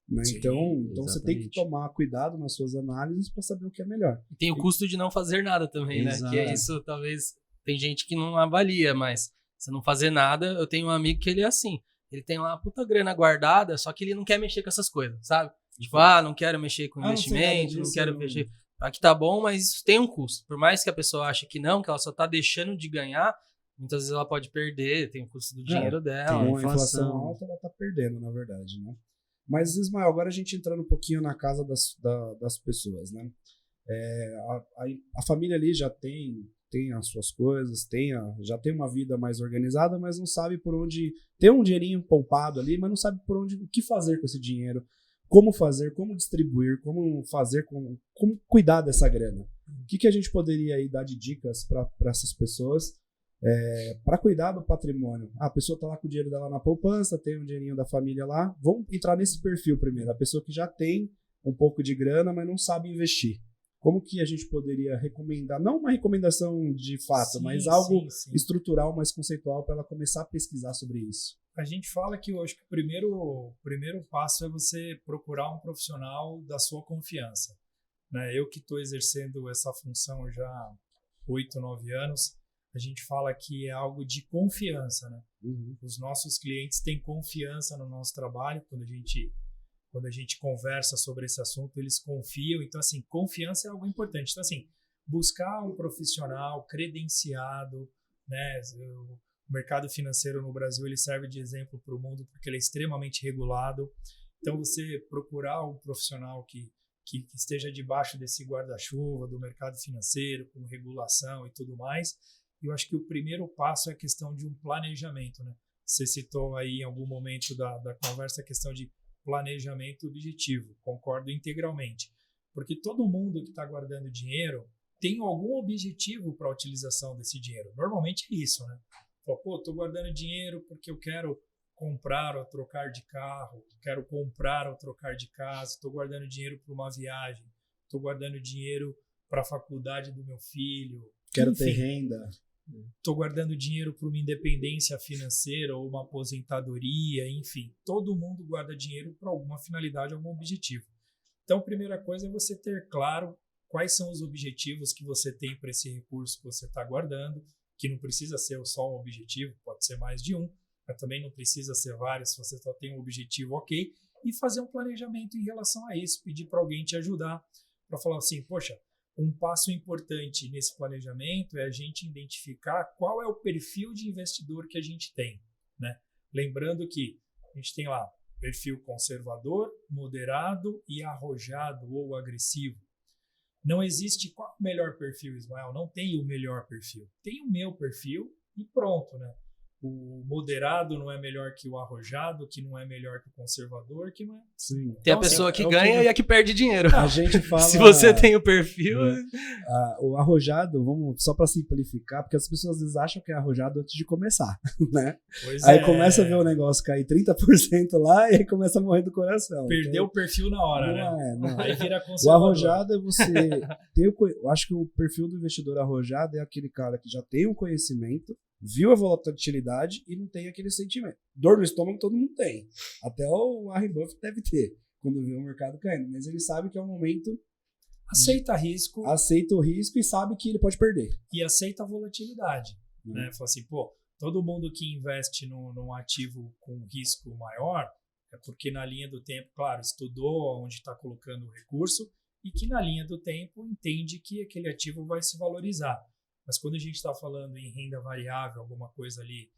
Né? Sim, então você tem que tomar cuidado nas suas análises para saber o que é melhor. E tem o custo de não fazer nada também, Exato. né? Que é isso, talvez, tem gente que não avalia, mas se não fazer nada, eu tenho um amigo que ele é assim. Ele tem lá uma puta grana guardada, só que ele não quer mexer com essas coisas, sabe? Tipo, não quero mexer com investimento, não quero mexer... Aqui tá bom, mas isso tem um custo. Por mais que a pessoa ache que não, que ela só tá deixando de ganhar, muitas vezes ela pode perder, tem o custo do dinheiro dela. Com a inflação alta, ela tá perdendo, na verdade, né? Mas, Ismael, agora a gente entrando um pouquinho na casa das pessoas, né? A família ali já tem as suas coisas, já tem uma vida mais organizada, mas não sabe por onde... Tem um dinheirinho poupado ali, mas não sabe o que fazer com esse dinheiro. Como fazer, como distribuir, como fazer, como cuidar dessa grana. O que a gente poderia aí dar de dicas para essas pessoas para cuidar do patrimônio? A pessoa está lá com o dinheiro dela na poupança, tem um dinheirinho da família lá. Vamos entrar nesse perfil primeiro. A pessoa que já tem um pouco de grana, mas não sabe investir. Como que a gente poderia recomendar, não uma recomendação de fato, mas algo estrutural, mais conceitual para ela começar a pesquisar sobre isso? A gente fala que eu acho que o primeiro passo é você procurar um profissional da sua confiança. Né? Eu que estou exercendo essa função já há 8, 9 anos, a gente fala que é algo de confiança. Né? Os nossos clientes têm confiança no nosso trabalho. Quando a gente conversa sobre esse assunto, eles confiam. Então, assim, confiança é algo importante. Então, assim, buscar um profissional credenciado, né? O mercado financeiro no Brasil ele serve de exemplo para o mundo porque ele é extremamente regulado. Então, você procurar um profissional que esteja debaixo desse guarda-chuva do mercado financeiro, com regulação e tudo mais. Eu acho que o primeiro passo é a questão de um planejamento. Né? Você citou aí em algum momento da conversa a questão de planejamento objetivo. Concordo integralmente. Porque todo mundo que está guardando dinheiro tem algum objetivo para a utilização desse dinheiro. Normalmente é isso, né? Pô, estou guardando dinheiro porque eu quero comprar ou trocar de carro, quero comprar ou trocar de casa, estou guardando dinheiro para uma viagem, estou guardando dinheiro para a faculdade do meu filho. Quero ter renda. Estou guardando dinheiro para uma independência financeira ou uma aposentadoria, enfim. Todo mundo guarda dinheiro para alguma finalidade, algum objetivo. Então, a primeira coisa é você ter claro quais são os objetivos que você tem para esse recurso que você está guardando, que não precisa ser só um objetivo, pode ser mais de um, mas também não precisa ser vários, se você só tem um objetivo, ok, e fazer um planejamento em relação a isso, pedir para alguém te ajudar, para falar assim, poxa, um passo importante nesse planejamento é a gente identificar qual é o perfil de investidor que a gente tem, né? Lembrando que a gente tem lá perfil conservador, moderado e arrojado ou agressivo. Não existe qual é o melhor perfil, Ismael. Não tem o melhor perfil. Tem o meu perfil e pronto, né? O moderado não é melhor que o arrojado, que não é melhor que o conservador, que não é... Sim. Tem a pessoa que ganha e a que perde dinheiro. A gente fala... Se você tem o perfil... O arrojado, vamos só para simplificar, porque as pessoas às vezes acham que é arrojado antes de começar, né? Aí começa a ver o negócio cair 30% lá e aí começa a morrer do coração. Perdeu o perfil na hora, né? Não. Aí vira O conservador. arrojado é você... Eu acho que o perfil do investidor arrojado é aquele cara que já tem um conhecimento, viu a volatilidade e não tem aquele sentimento. Dor no estômago todo mundo tem. Até o Warren Buffett deve ter, quando vê o mercado caindo. Mas ele sabe que é um momento... Aceita risco. Aceita o risco e sabe que ele pode perder. E aceita a volatilidade. Né? Fala assim, todo mundo que investe num ativo com risco maior é porque na linha do tempo, claro, estudou onde está colocando o recurso e que na linha do tempo entende que aquele ativo vai se valorizar. Mas quando a gente está falando em renda variável, alguma coisa ali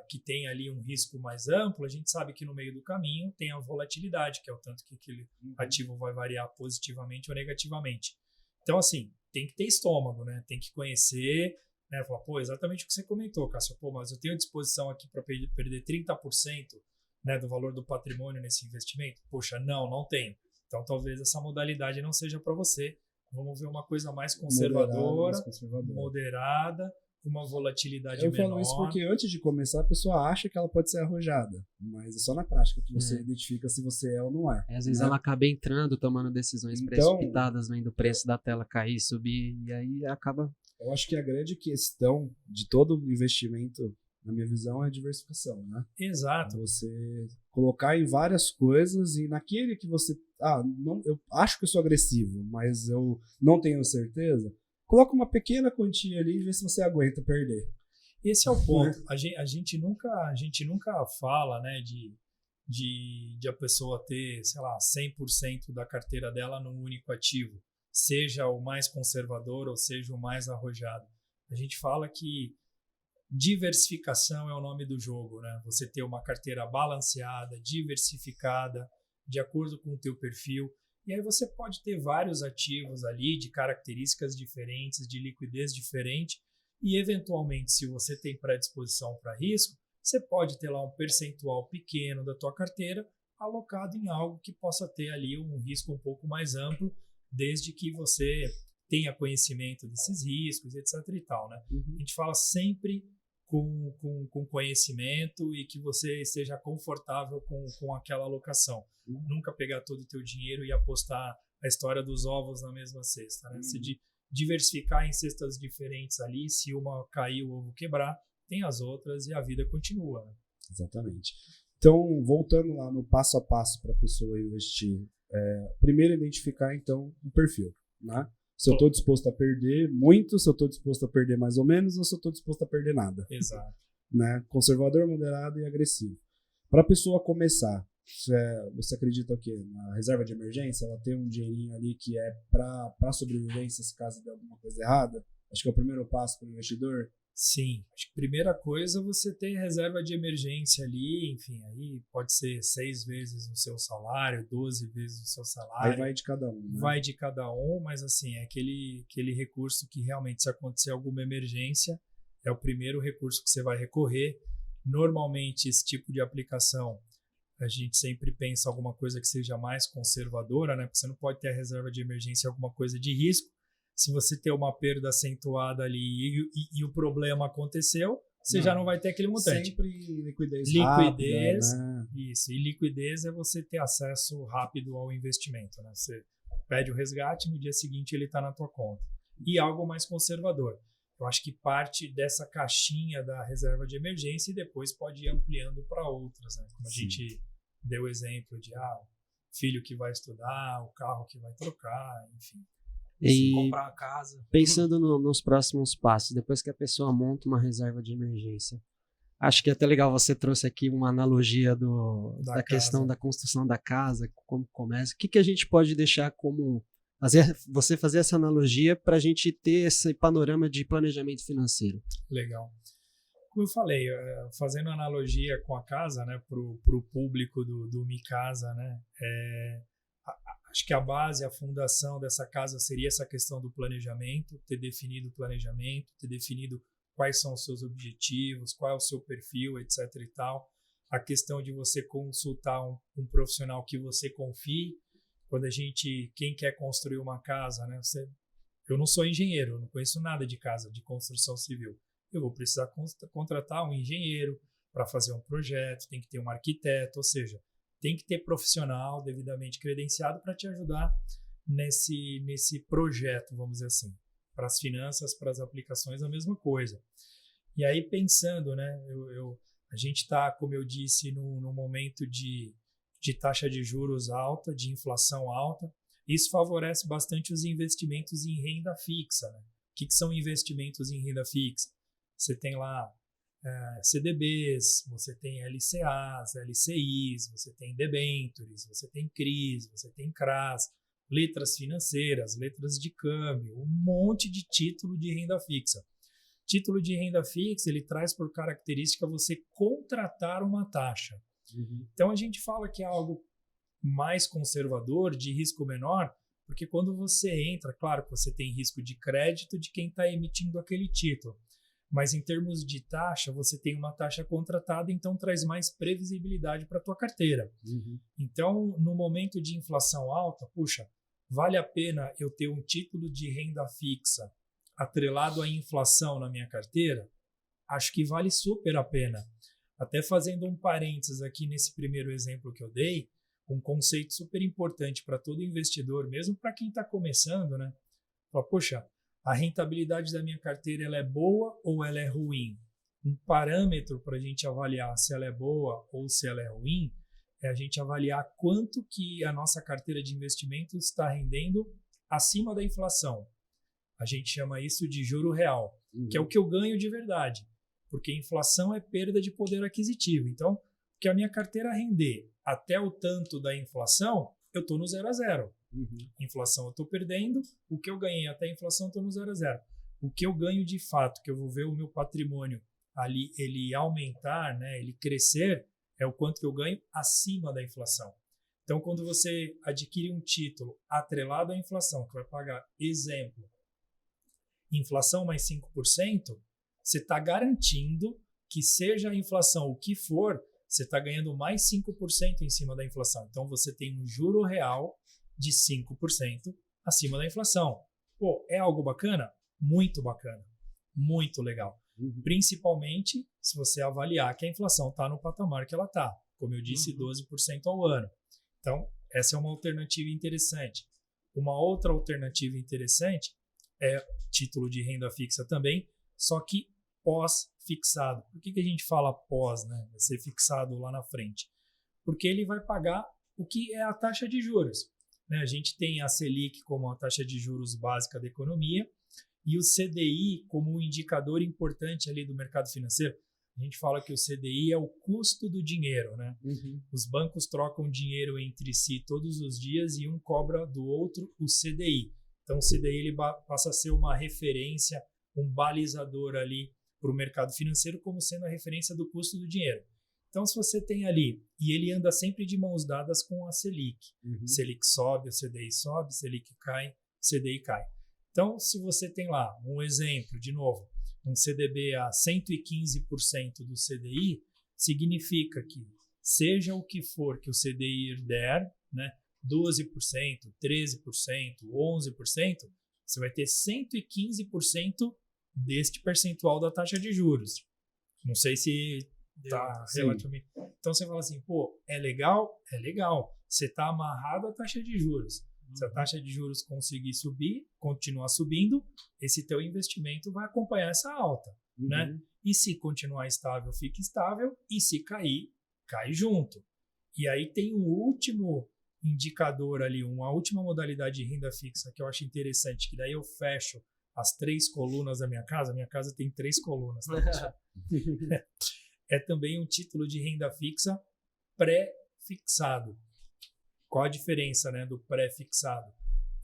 que tem ali um risco mais amplo, a gente sabe que no meio do caminho tem a volatilidade, que é o tanto que aquele ativo vai variar positivamente ou negativamente. Então, assim, tem que ter estômago, né? Tem que conhecer, né? Falar, exatamente o que você comentou, Cássio. Mas eu tenho disposição aqui para perder 30%, né, do valor do patrimônio nesse investimento? Poxa, não tenho. Então, talvez essa modalidade não seja para você. Vamos ver uma coisa mais conservadora, moderada, com uma volatilidade menor. Eu falo isso porque antes de começar a pessoa acha que ela pode ser arrojada, mas é só na prática que você identifica se você é ou não é. Às vezes ela acaba entrando, tomando decisões precipitadas, vendo o preço da tela cair, subir, e aí acaba... Eu acho que a grande questão de todo investimento, na minha visão, é a diversificação, né? Exato. Você colocar em várias coisas e naquele que você... eu acho que eu sou agressivo, mas eu não tenho certeza. Coloca uma pequena quantia ali e vê se você aguenta perder. Esse é o ponto. A gente nunca fala, né, de a pessoa ter, sei lá, 100% da carteira dela num único ativo, seja o mais conservador ou seja o mais arrojado. A gente fala que diversificação é o nome do jogo, né? Você ter uma carteira balanceada, diversificada, de acordo com o teu perfil. E aí você pode ter vários ativos ali de características diferentes, de liquidez diferente. E, eventualmente, se você tem predisposição para risco, você pode ter lá um percentual pequeno da tua carteira alocado em algo que possa ter ali um risco um pouco mais amplo, desde que você tenha conhecimento desses riscos, etc. e tal, né? A gente fala sempre com conhecimento e que você esteja confortável com aquela alocação. Nunca pegar todo o teu dinheiro e apostar a história dos ovos na mesma cesta, né? Se diversificar em cestas diferentes ali, se uma cair, o ovo quebrar, tem as outras e a vida continua, né? Exatamente. Então, voltando lá no passo a passo para a pessoa investir, primeiro identificar, então, o perfil, né? Se eu estou disposto a perder muito, se eu estou disposto a perder mais ou menos, ou se eu estou disposto a perder nada. Exato. Né? Conservador, moderado e agressivo. Para a pessoa começar, você acredita o quê? Na reserva de emergência, ela tem um dinheirinho ali que é para sobrevivência se caso der alguma coisa errada? Acho que é o primeiro passo para o investidor. Sim, acho que a primeira coisa você tem reserva de emergência ali, enfim, aí pode ser 6 vezes o seu salário, 12 vezes o seu salário. Aí vai de cada um, né? Vai de cada um, mas assim, é aquele recurso que realmente, se acontecer alguma emergência, é o primeiro recurso que você vai recorrer. Normalmente, esse tipo de aplicação, a gente sempre pensa alguma coisa que seja mais conservadora, né? Porque você não pode ter a reserva de emergência alguma coisa de risco. Se você ter uma perda acentuada ali e o problema aconteceu, você já não vai ter aquele montante. Sempre liquidez rápida, né? Isso. E liquidez é você ter acesso rápido ao investimento, né? Você pede o resgate, no dia seguinte ele está na tua conta. E algo mais conservador. Eu acho que parte dessa caixinha da reserva de emergência e depois pode ir ampliando para outras, né? Como a gente deu o exemplo de o filho que vai estudar, o carro que vai trocar, enfim. E comprar uma casa. Pensando nos próximos passos, depois que a pessoa monta uma reserva de emergência, acho que é até legal, você trouxe aqui uma analogia da questão da construção da casa, como começa. O que a gente pode deixar como... você fazer essa analogia para a gente ter esse panorama de planejamento financeiro. Legal. Como eu falei, fazendo analogia com a casa, né, para o público do Mi Casa, né, acho que a base, a fundação dessa casa seria essa questão do planejamento, ter definido o planejamento, ter definido quais são os seus objetivos, qual é o seu perfil, etc. e tal. A questão de você consultar um profissional que você confie. Quando quem quer construir uma casa, né? Eu não sou engenheiro, eu não conheço nada de casa, de construção civil. Eu vou precisar contratar um engenheiro para fazer um projeto, tem que ter um arquiteto, ou seja, tem que ter profissional devidamente credenciado para te ajudar nesse projeto, vamos dizer assim. Para as finanças, para as aplicações, a mesma coisa. E aí, pensando, né, a gente está, como eu disse, num momento de taxa de juros alta, de inflação alta. Isso favorece bastante os investimentos em renda fixa. Né? O que são investimentos em renda fixa? Você tem lá CDBs, você tem LCAs, LCIs, você tem debentures, você tem CRIs, você tem CRAs, letras financeiras, letras de câmbio, um monte de título de renda fixa. Título de renda fixa, ele traz por característica você contratar uma taxa. Então a gente fala que é algo mais conservador, de risco menor, porque quando você entra, claro que você tem risco de crédito de quem está emitindo aquele título, mas em termos de taxa, você tem uma taxa contratada, então traz mais previsibilidade para a tua carteira. Então, no momento de inflação alta, puxa, vale a pena eu ter um título de renda fixa atrelado à inflação na minha carteira? Acho que vale super a pena. Até fazendo um parênteses aqui nesse primeiro exemplo que eu dei, um conceito super importante para todo investidor, mesmo para quem está começando, né? Fala, poxa, a rentabilidade da minha carteira ela é boa ou ela é ruim? Um parâmetro para a gente avaliar se ela é boa ou se ela é ruim é a gente avaliar quanto que a nossa carteira de investimentos está rendendo acima da inflação. A gente chama isso de juro real, que é o que eu ganho de verdade. Porque inflação é perda de poder aquisitivo. Então, que a minha carteira render até o tanto da inflação, eu estou no 0 a 0. Inflação eu estou perdendo, o que eu ganhei até a inflação eu estou no 0 a 0. O que eu ganho de fato, que eu vou ver o meu patrimônio ali, ele aumentar, né, ele crescer, é o quanto que eu ganho acima da inflação. Então, quando você adquire um título atrelado à inflação, que vai pagar, exemplo, inflação mais 5%, você está garantindo que seja a inflação o que for, você está ganhando mais 5% em cima da inflação. Então, você tem um juro real de 5% acima da inflação. Pô, é algo bacana? Muito bacana. Muito legal. Principalmente se você avaliar que a inflação está no patamar que ela está. Como eu disse, 12% ao ano. Então, essa é uma alternativa interessante. Uma outra alternativa interessante é título de renda fixa também, só que pós-fixado. Por que a gente fala pós, né? Vai ser fixado lá na frente? Porque ele vai pagar o que é a taxa de juros. Né? A gente tem a Selic como a taxa de juros básica da economia e o CDI como um indicador importante ali do mercado financeiro. A gente fala que o CDI é o custo do dinheiro, né? Os bancos trocam dinheiro entre si todos os dias e um cobra do outro o CDI. Então, o CDI ele passa a ser uma referência, um balizador ali para o mercado financeiro como sendo a referência do custo do dinheiro. Então, se você tem ali, e ele anda sempre de mãos dadas com a Selic. Selic sobe, o CDI sobe, Selic cai, o CDI cai. Então, se você tem lá um exemplo, de novo, um CDB a 115% do CDI, significa que, seja o que for que o CDI der, né, 12%, 13%, 11%, você vai ter 115% deste percentual da taxa de juros. Não sei se está relativamente... Então, você fala assim, pô, é legal? É legal. Você está amarrado à taxa de juros. Se a taxa de juros conseguir subir, continuar subindo, esse teu investimento vai acompanhar essa alta, né? E se continuar estável, fica estável, e se cair, cai junto. E aí tem um último indicador ali, uma última modalidade de renda fixa que eu acho interessante, que daí eu fecho as 3 colunas da minha casa. Minha casa tem 3 colunas, tá? É também um título de renda fixa pré-fixado. Qual a diferença, né, do pré-fixado?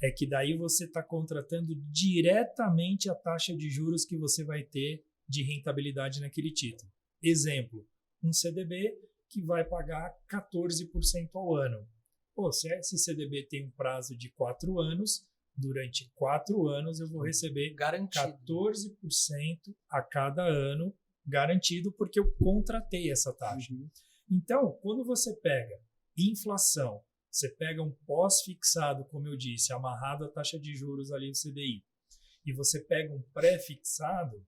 É que daí você está contratando diretamente a taxa de juros que você vai ter de rentabilidade naquele título. Exemplo, um CDB que vai pagar 14% ao ano. Pô, se esse CDB tem um prazo de 4 anos, durante 4 anos eu vou receber garantido 14% a cada ano, garantido, porque eu contratei essa taxa. Então, quando você pega inflação, você pega um pós-fixado, como eu disse, amarrado à taxa de juros ali do CDI, e você pega um pré-fixado,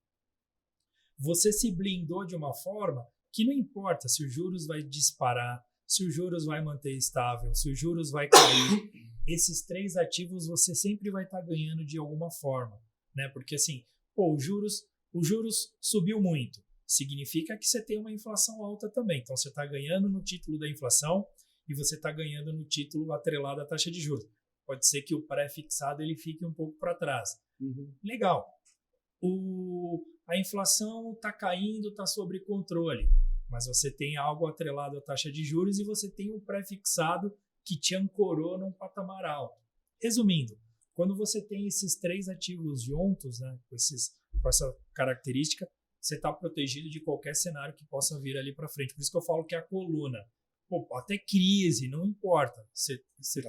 você se blindou de uma forma que não importa se os juros vai disparar, se os juros vai manter estável, se os juros vai cair, esses 3 ativos você sempre vai estar ganhando de alguma forma, né? Porque assim, pô, os juros subiu muito, significa que você tem uma inflação alta também, então você está ganhando no título da inflação, e você está ganhando no título atrelado à taxa de juros. Pode ser que o pré-fixado ele fique um pouco para trás. Legal. A inflação está caindo, está sob controle, mas você tem algo atrelado à taxa de juros e você tem um pré-fixado que te ancorou num patamar alto. Resumindo, quando você tem esses 3 ativos juntos, né, com essa característica, você está protegido de qualquer cenário que possa vir ali para frente. Por isso que eu falo que é a coluna. Pô, até crise, não importa, você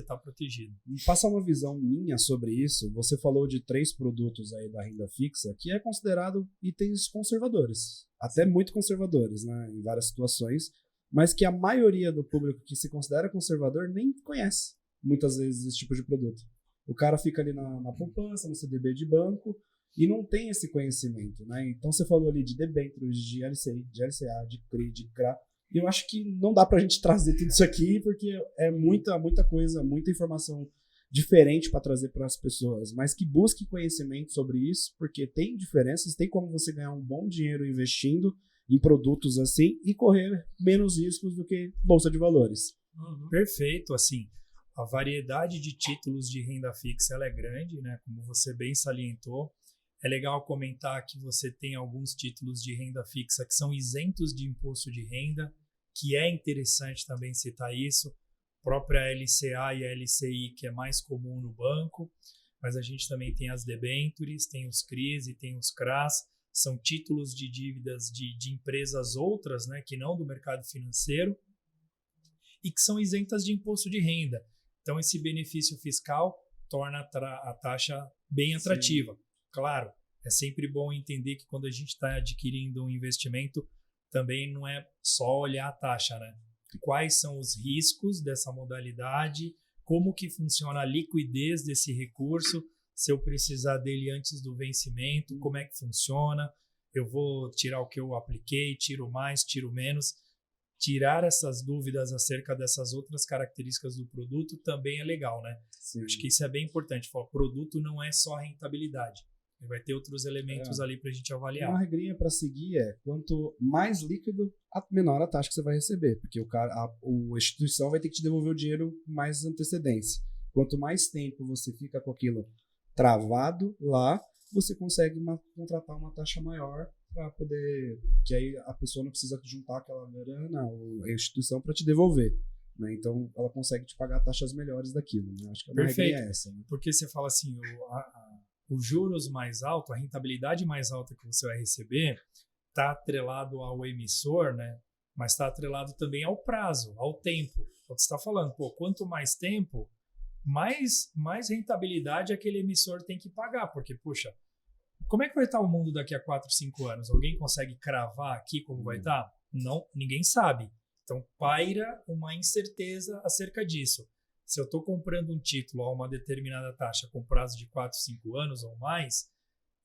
tá protegido. Passar uma visão minha sobre isso, você falou de 3 produtos aí da renda fixa, que é considerado itens conservadores, até muito conservadores, né, em várias situações, mas que a maioria do público que se considera conservador nem conhece, muitas vezes, esse tipo de produto. O cara fica ali na poupança, no CDB de banco, e não tem esse conhecimento, né? Então você falou ali de debêntures, de LCI, de LCA, de CRI, de CRA. E eu acho que não dá pra gente trazer tudo isso aqui, porque é muita coisa, muita informação diferente para trazer para as pessoas, mas que busque conhecimento sobre isso, porque tem diferenças, tem como você ganhar um bom dinheiro investindo em produtos assim e correr menos riscos do que bolsa de valores. Perfeito, assim, a variedade de títulos de renda fixa ela é grande, né? Como você bem salientou. É legal comentar que você tem alguns títulos de renda fixa que são isentos de imposto de renda, que é interessante também citar isso. A própria LCA e a LCI, que é mais comum no banco, mas a gente também tem as debêntures, tem os CRIs e tem os CRAs, são títulos de dívidas de empresas outras, né, que não do mercado financeiro, e que são isentas de imposto de renda. Então, esse benefício fiscal torna a taxa bem atrativa. Sim. Claro, é sempre bom entender que quando a gente está adquirindo um investimento, também não é só olhar a taxa, né? Quais são os riscos dessa modalidade, como que funciona a liquidez desse recurso, se eu precisar dele antes do vencimento, como é que funciona, eu vou tirar o que eu apliquei, tiro mais, tiro menos. Tirar essas dúvidas acerca dessas outras características do produto também é legal, né? Sim. Acho que isso é bem importante. O produto não é só rentabilidade. E vai ter outros elementos ali para a gente avaliar. Uma regrinha para seguir é, quanto mais líquido, menor a taxa que você vai receber, porque a instituição vai ter que te devolver o dinheiro com mais antecedência. Quanto mais tempo você fica com aquilo travado lá, você consegue contratar uma taxa maior para poder, que aí a pessoa não precisa juntar aquela grana ou a instituição para te devolver. Né? Então, ela consegue te pagar taxas melhores daquilo. Né? Acho que a regrinha é essa. Né? Porque você fala assim, os juros mais altos, a rentabilidade mais alta que você vai receber está atrelado ao emissor, né? Mas está atrelado também ao prazo, ao tempo. Quando você está falando, quanto mais tempo, mais rentabilidade aquele emissor tem que pagar. Porque, puxa, como é que vai estar o mundo daqui a 4, 5 anos? Alguém consegue cravar aqui como vai estar? Não, ninguém sabe. Então, paira uma incerteza acerca disso. Se eu estou comprando um título a uma determinada taxa com prazo de 4, 5 anos ou mais,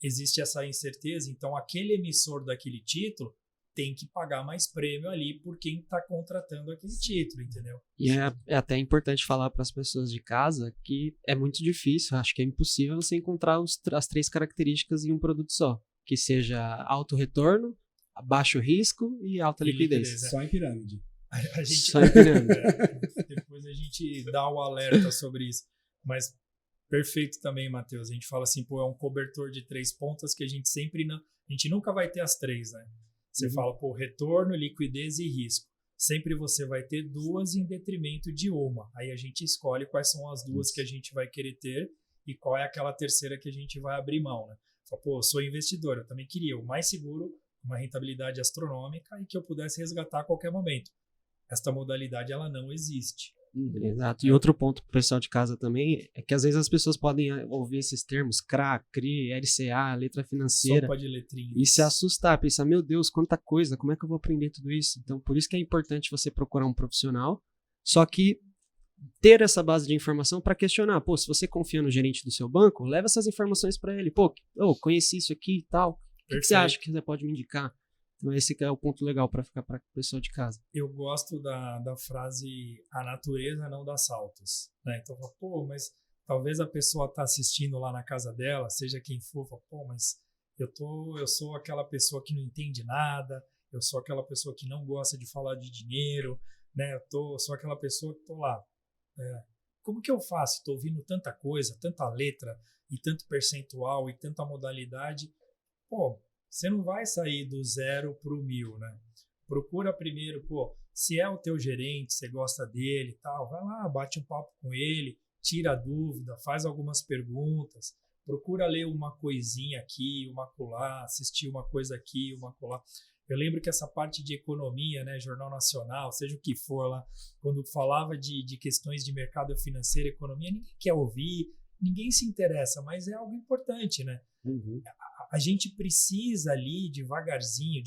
existe essa incerteza. Então, aquele emissor daquele título tem que pagar mais prêmio ali por quem está contratando aquele título, entendeu? E é até importante falar para as pessoas de casa que é muito difícil, acho que é impossível você encontrar as 3 características em um produto só, que seja alto retorno, baixo risco e alta liquidez. Só em pirâmide. Só em pirâmide. Depois a gente dá o alerta sobre isso. Mas perfeito também, Matheus. A gente fala assim, é um cobertor de 3 pontas que a gente a gente nunca vai ter as 3, né? Você fala, retorno, liquidez e risco. Sempre você vai ter 2 em detrimento de uma. Aí a gente escolhe quais são as 2 que a gente vai querer ter e qual é aquela terceira que a gente vai abrir mão, né? Fala, eu sou investidor, eu também queria o mais seguro, uma rentabilidade astronômica e que eu pudesse resgatar a qualquer momento. Esta modalidade, ela não existe. Exato. E outro ponto para o pessoal de casa também é que às vezes as pessoas podem ouvir esses termos CRA, CRI, LCA, letra financeira, sopa de letrinhas, e se assustar, pensar, meu Deus, quanta coisa, como é que eu vou aprender tudo isso? Então, por isso que é importante você procurar um profissional, só que ter essa base de informação para questionar. Se você confia no gerente do seu banco, leva essas informações para ele. Conheci isso aqui e tal. O que você acha que você pode me indicar? Então esse que é o ponto legal para ficar para a pessoa de casa. Eu gosto da frase, a natureza não dá saltos. Né? Então, mas talvez a pessoa está assistindo lá na casa dela, seja quem for, mas eu sou aquela pessoa que não entende nada, eu sou aquela pessoa que não gosta de falar de dinheiro, né? Eu sou aquela pessoa que estou lá. Como que eu faço? Estou ouvindo tanta coisa, tanta letra, e tanto percentual, e tanta modalidade. Você não vai sair do 0 para o 1000, né? Procura primeiro, se é o teu gerente, você gosta dele e tal, vai lá, bate um papo com ele, tira a dúvida, faz algumas perguntas, procura ler uma coisinha aqui, uma colar, assistir uma coisa aqui, uma colar. Eu lembro que essa parte de economia, né, Jornal Nacional, seja o que for lá, quando falava de questões de mercado financeiro, economia, ninguém quer ouvir, ninguém se interessa, mas é algo importante, né? Uhum. A gente precisa ali, devagarzinho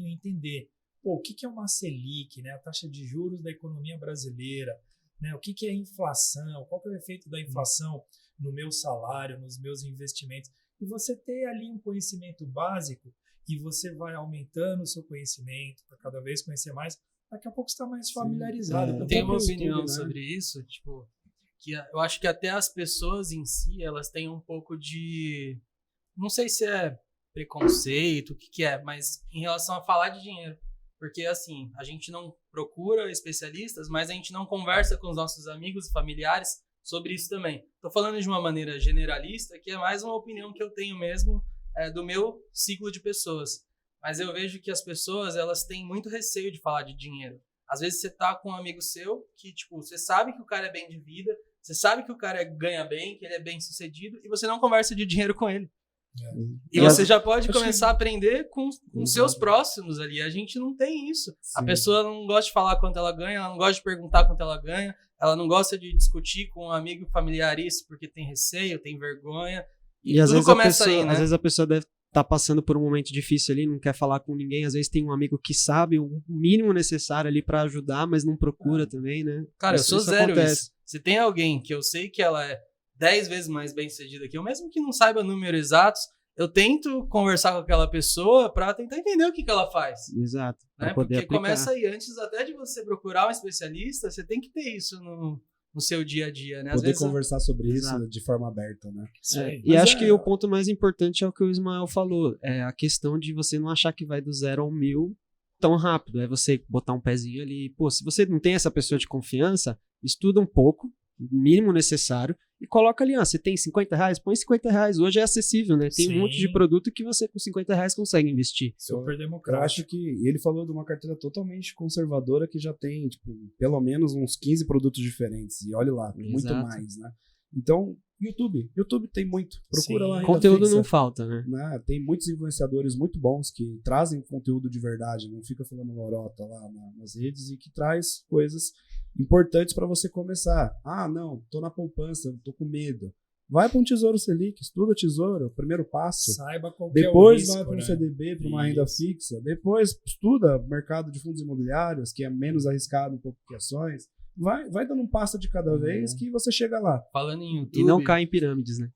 entender, o que é uma Selic, né? A taxa de juros da economia brasileira, né? O que é inflação, qual que é o efeito da inflação no meu salário, nos meus investimentos. E você ter ali um conhecimento básico e você vai aumentando o seu conhecimento para cada vez conhecer mais, daqui a pouco você está mais familiarizado. Eu tenho uma opinião sobre isso, que eu acho que até as pessoas em si, elas têm um pouco de, não sei se é preconceito, o que é, mas em relação a falar de dinheiro. Porque, assim, a gente não procura especialistas, mas a gente não conversa com os nossos amigos e familiares sobre isso também. Estou falando de uma maneira generalista, que é mais uma opinião que eu tenho mesmo do meu ciclo de pessoas. Mas eu vejo que as pessoas, elas têm muito receio de falar de dinheiro. Às vezes você tá com um amigo seu que, você sabe que o cara é bem de vida, você sabe que o cara ganha bem, que ele é bem sucedido, e você não conversa de dinheiro com ele. E você já pode começar a aprender com seus próximos ali. A gente não tem isso. Sim. A pessoa não gosta de falar quanto ela ganha, ela não gosta de perguntar quanto ela ganha, ela não gosta de discutir com um amigo familiar isso porque tem receio, tem vergonha. E às tudo vezes começa aí, né? Às vezes a pessoa deve estar passando por um momento difícil ali, não quer falar com ninguém. Às vezes tem um amigo que sabe o mínimo necessário ali pra ajudar, mas não procura também, né? Cara, eu sou zero isso. Se tem alguém que eu sei que ela é 10 vezes mais bem-sucedida que eu, mesmo que não saiba números exatos, eu tento conversar com aquela pessoa para tentar entender o que ela faz. Exato. Né? Porque aplicar. Começa aí, antes até de você procurar um especialista, você tem que ter isso no seu dia a dia, né? Poder conversar sobre isso Exato. de forma aberta, né? E acho que o ponto mais importante é o que o Ismael falou, é a questão de você não achar que vai do 0 ao 1000 tão rápido, é você botar um pezinho ali, pô, se você não tem essa pessoa de confiança, estuda um pouco, o mínimo necessário, e coloca ali, você tem R$50? Põe R$50, hoje é acessível, né? Tem um monte de produto que você com R$50 consegue investir. Super Eu democrático. acho que ele falou de uma carteira totalmente conservadora que já tem, tipo, pelo menos uns 15 produtos diferentes. E olha lá, muito Exato. mais, né? Então, YouTube tem muito. Procura lá. Renda Conteúdo fixa, não falta, né? Tem muitos influenciadores muito bons que trazem conteúdo de verdade, não fica falando lorota lá nas redes e que traz coisas importantes para você começar. Ah, não, tô na poupança, tô com medo. Vai para um Tesouro Selic, estuda Tesouro, primeiro passo. Saiba qual Depois é o risco, vai para um né? CDB, para uma renda fixa. Depois estuda mercado de fundos imobiliários, que é menos arriscado um pouco que ações. Vai dando um passo de cada vez que você chega lá. Falando em YouTube... E não cai em pirâmides, né?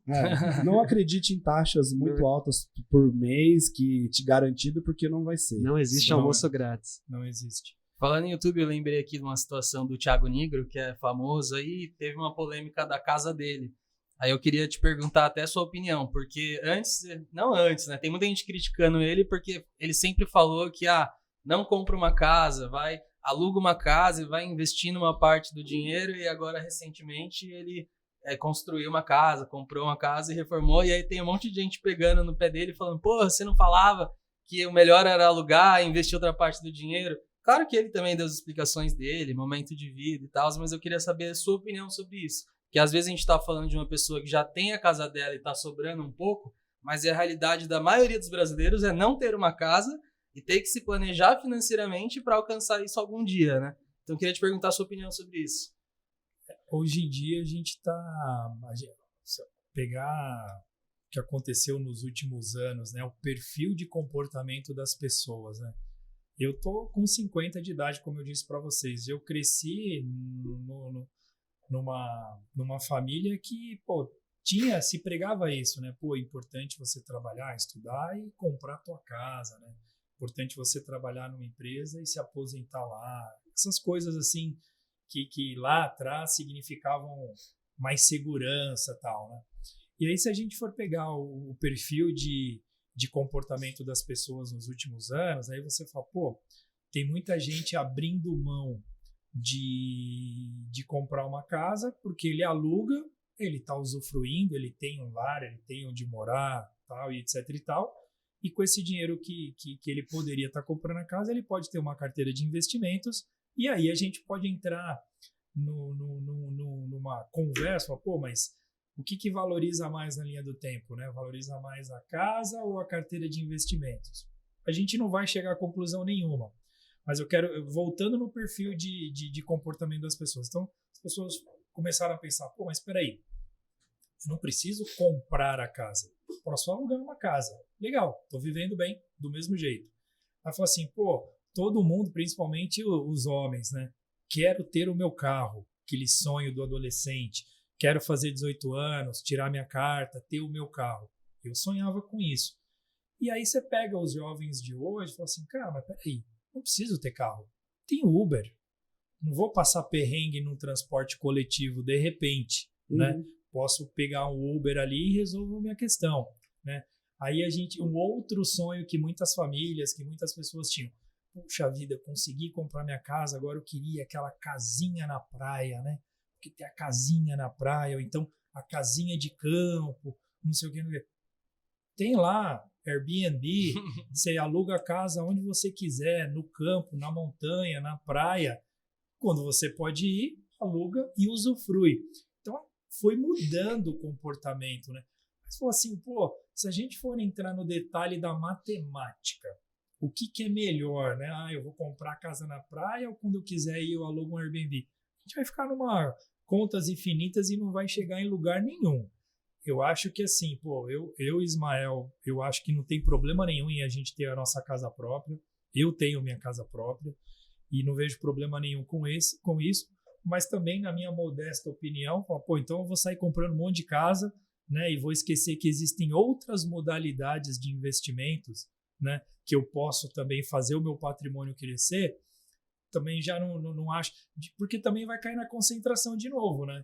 Não acredite em taxas muito altas por mês que te garantido, porque não vai ser. Não existe almoço grátis. Não existe. Falando em YouTube, eu lembrei aqui de uma situação do Thiago Nigro, que é famoso aí, teve uma polêmica da casa dele. Aí eu queria te perguntar até a sua opinião, porque não antes, né? Tem muita gente criticando ele porque ele sempre falou que, não compra uma casa, aluga uma casa e vai investindo uma parte do dinheiro, e agora recentemente ele construiu uma casa, comprou uma casa e reformou, e aí tem um monte de gente pegando no pé dele falando, pô, você não falava que o melhor era alugar e investir outra parte do dinheiro? Claro que ele também deu as explicações dele, momento de vida e tal, mas eu queria saber a sua opinião sobre isso. Que às vezes a gente está falando de uma pessoa que já tem a casa dela e está sobrando um pouco, mas a realidade da maioria dos brasileiros é não ter uma casa e ter que se planejar financeiramente para alcançar isso algum dia, né? Então eu queria te perguntar a sua opinião sobre isso. Hoje em dia a gente pegar o que aconteceu nos últimos anos, né? O perfil de comportamento das pessoas, né? Eu tô com 50 de idade, como eu disse para vocês. Eu cresci numa família que, pô, se pregava isso, né? Pô, é importante você trabalhar, estudar e comprar a tua casa, né? Importante você trabalhar numa empresa e se aposentar lá. Essas coisas assim que lá atrás significavam mais segurança e tal, né? E aí, se a gente for pegar o perfil de comportamento das pessoas nos últimos anos, aí você fala, pô, tem muita gente abrindo mão de comprar uma casa porque ele aluga, ele está usufruindo, ele tem um lar, ele tem onde morar, tal, e etc e tal, e com esse dinheiro que ele poderia estar comprando a casa, ele pode ter uma carteira de investimentos, e aí a gente pode entrar numa conversa, falar, pô, mas o que valoriza mais na linha do tempo, né? Valoriza mais a casa ou a carteira de investimentos? A gente não vai chegar a conclusão nenhuma. Mas eu quero, voltando no perfil de comportamento das pessoas. Então, as pessoas começaram a pensar, pô, mas espera aí, eu não preciso comprar a casa. Posso só alugar uma casa. Legal, estou vivendo bem, do mesmo jeito. Aí falou assim, pô, todo mundo, principalmente os homens, né? Quero ter o meu carro, aquele sonho do adolescente. Quero fazer 18 anos, tirar minha carta, ter o meu carro. Eu sonhava com isso. E aí você pega os jovens de hoje e fala assim, cara, mas peraí, não preciso ter carro. Tem Uber. Não vou passar perrengue num transporte coletivo de repente, né? Posso pegar um Uber ali e resolvo minha questão, né? Aí um outro sonho que muitas famílias, que muitas pessoas tinham. Puxa vida, consegui comprar minha casa, agora eu queria aquela casinha na praia, né? Porque tem a casinha na praia, ou então a casinha de campo, não sei o que. Tem lá Airbnb, você aluga a casa onde você quiser, no campo, na montanha, na praia. Quando você pode ir, aluga e usufrui. Então, foi mudando o comportamento, né? Mas falou assim, pô, se a gente for entrar no detalhe da matemática, o que é melhor, né? Eu vou comprar a casa na praia ou quando eu quiser ir eu alugo um Airbnb? A gente vai ficar numa contas infinitas e não vai chegar em lugar nenhum. Eu acho que assim, pô, eu Ismael, eu acho que não tem problema nenhum em a gente ter a nossa casa própria. Eu tenho minha casa própria e não vejo problema nenhum com isso, mas também na minha modesta opinião, pô, então eu vou sair comprando um monte de casa, né, e vou esquecer que existem outras modalidades de investimentos, né, que eu posso também fazer o meu patrimônio crescer. também já não acho, porque também vai cair na concentração de novo, né?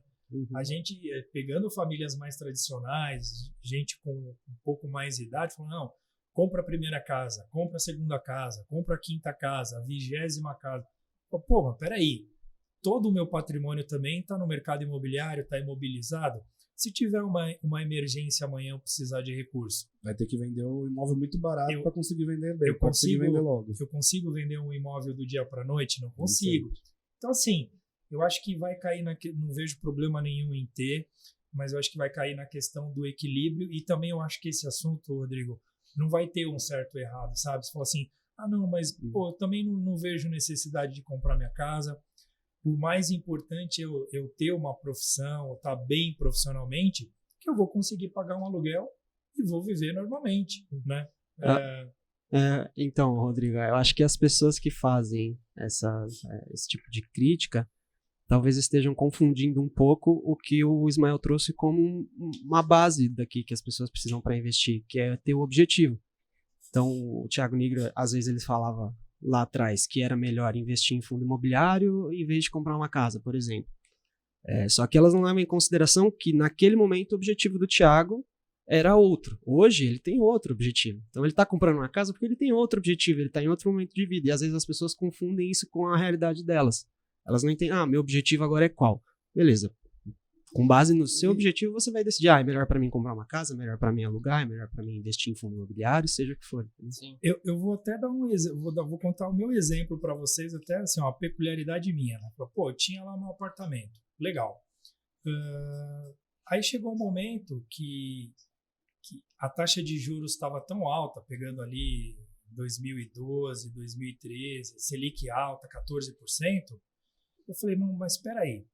A gente, pegando famílias mais tradicionais, gente com um pouco mais de idade, falando, não, compra a primeira casa, compra a segunda casa, compra a quinta casa, a 20ª casa. Pô, mas peraí, todo o meu patrimônio também está no mercado imobiliário, está imobilizado. Se tiver uma emergência amanhã, eu precisar de recurso. Vai ter que vender um imóvel muito barato para conseguir vender bem, vender logo. Eu consigo vender um imóvel do dia para a noite? Não consigo. Então, assim, eu acho que vai cair não vejo problema nenhum em ter, mas eu acho que vai cair na questão do equilíbrio, e também eu acho que esse assunto, Rodrigo, não vai ter um certo ou errado, sabe? Você fala assim, não, mas pô, eu também não vejo necessidade de comprar minha casa. O mais importante é eu ter uma profissão, estar bem profissionalmente, que eu vou conseguir pagar um aluguel e vou viver normalmente, né? Então, Rodrigo, eu acho que as pessoas que fazem esse tipo de crítica talvez estejam confundindo um pouco o que o Ismael trouxe como uma base daqui que as pessoas precisam para investir, que é ter o objetivo. Então, o Thiago Nigro, às vezes ele falava lá atrás que era melhor investir em fundo imobiliário em vez de comprar uma casa, por exemplo. Só que elas não levam em consideração que naquele momento o objetivo do Thiago era outro. Hoje ele tem outro objetivo. Então ele está comprando uma casa porque ele tem outro objetivo, ele está em outro momento de vida. E às vezes as pessoas confundem isso com a realidade delas. Elas não entendem, meu objetivo agora é qual? Beleza. Com base no seu objetivo, você vai decidir, é melhor para mim comprar uma casa, é melhor para mim alugar, é melhor para mim investir em fundo imobiliário, seja o que for. Sim. Eu vou até dar um exemplo, vou contar o meu exemplo para vocês, até assim, uma peculiaridade minha. Né? Pô, eu tinha lá meu apartamento, legal. Aí chegou um momento que a taxa de juros estava tão alta, pegando ali 2012, 2013, Selic alta, 14%. Eu falei, mas espera aí.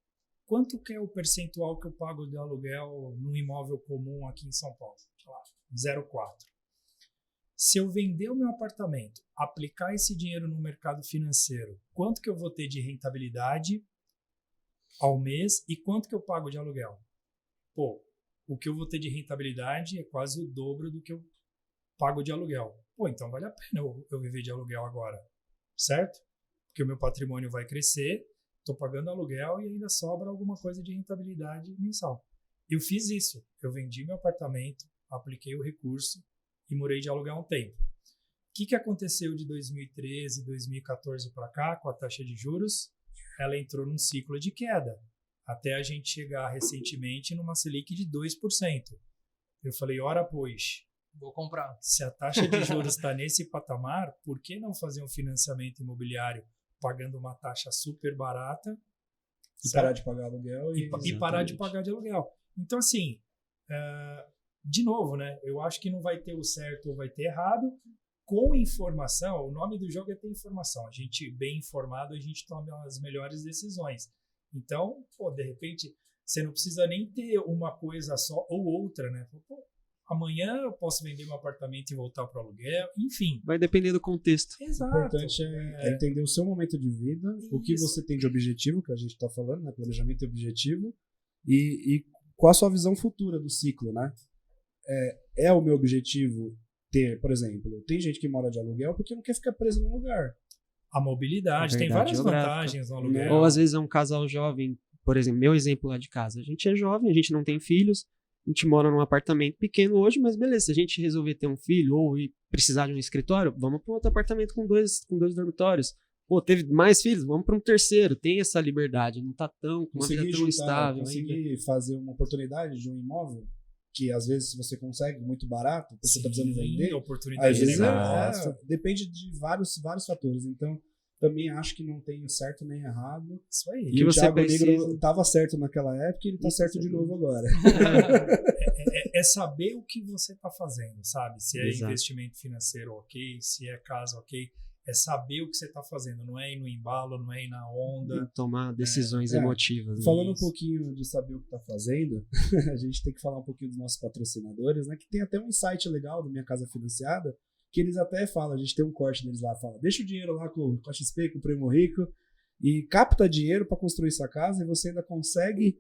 Quanto que é o percentual que eu pago de aluguel num imóvel comum aqui em São Paulo? Sei lá, 0,4. Se eu vender o meu apartamento, aplicar esse dinheiro no mercado financeiro, quanto que eu vou ter de rentabilidade ao mês e quanto que eu pago de aluguel? Pô, o que eu vou ter de rentabilidade é quase o dobro do que eu pago de aluguel. Pô, então vale a pena eu viver de aluguel agora, certo? Porque o meu patrimônio vai crescer, estou pagando aluguel e ainda sobra alguma coisa de rentabilidade mensal. Eu fiz isso. Eu vendi meu apartamento, apliquei o recurso e morei de aluguel um tempo. O que aconteceu de 2013, 2014 para cá com a taxa de juros? Ela entrou num ciclo de queda, até a gente chegar recentemente numa Selic de 2%. Eu falei, ora pois, vou comprar. Se a taxa de juros está nesse patamar, por que não fazer um financiamento imobiliário pagando uma taxa super barata e parar de pagar aluguel e parar de pagar de aluguel? Então, assim, de novo, né? Eu acho que não vai ter o certo ou vai ter errado. Com informação, o nome do jogo é ter informação. A gente, bem informado, a gente toma as melhores decisões. Então, pô, de repente, você não precisa nem ter uma coisa só ou outra, né? Pô, amanhã eu posso vender meu apartamento e voltar para o aluguel, enfim. Vai depender do contexto. Exato. O importante é entender o seu momento de vida, o que você tem de objetivo, que a gente está falando, né? Planejamento e objetivo, e qual a sua visão futura do ciclo, né? É o meu objetivo ter, por exemplo, tem gente que mora de aluguel porque não quer ficar preso num lugar. A mobilidade, tem várias vantagens no aluguel. Ou às vezes é um casal jovem, por exemplo, meu exemplo lá de casa. A gente é jovem, a gente não tem filhos, a gente mora num apartamento pequeno hoje, mas beleza, se a gente resolver ter um filho ou precisar de um escritório, vamos para um outro apartamento com dois dormitórios. Pô, teve mais filhos, vamos para um terceiro. Tem essa liberdade, não tá com uma vida tão estável. Conseguir fazer uma oportunidade de um imóvel que às vezes você consegue muito barato, a pessoa está precisando vender. Oportunidade às vezes depende de vários fatores. Então, também acho que não tem certo nem errado. Isso aí. E o Thiago Nigro estava certo naquela época e ele está certo de novo agora. É saber o que você está fazendo, sabe? Se é Exato. Investimento financeiro ok, se é casa ok. É saber o que você está fazendo, não é ir no embalo, não é ir na onda. Tomar decisões emotivas. Falando um pouquinho de saber o que está fazendo, a gente tem que falar um pouquinho dos nossos patrocinadores, né? Que tem até um insight legal do Minha Casa Financiada, que eles até falam, a gente tem um corte deles lá, fala, deixa o dinheiro lá com a XP, com o Primo Rico, e capta dinheiro para construir sua casa e você ainda consegue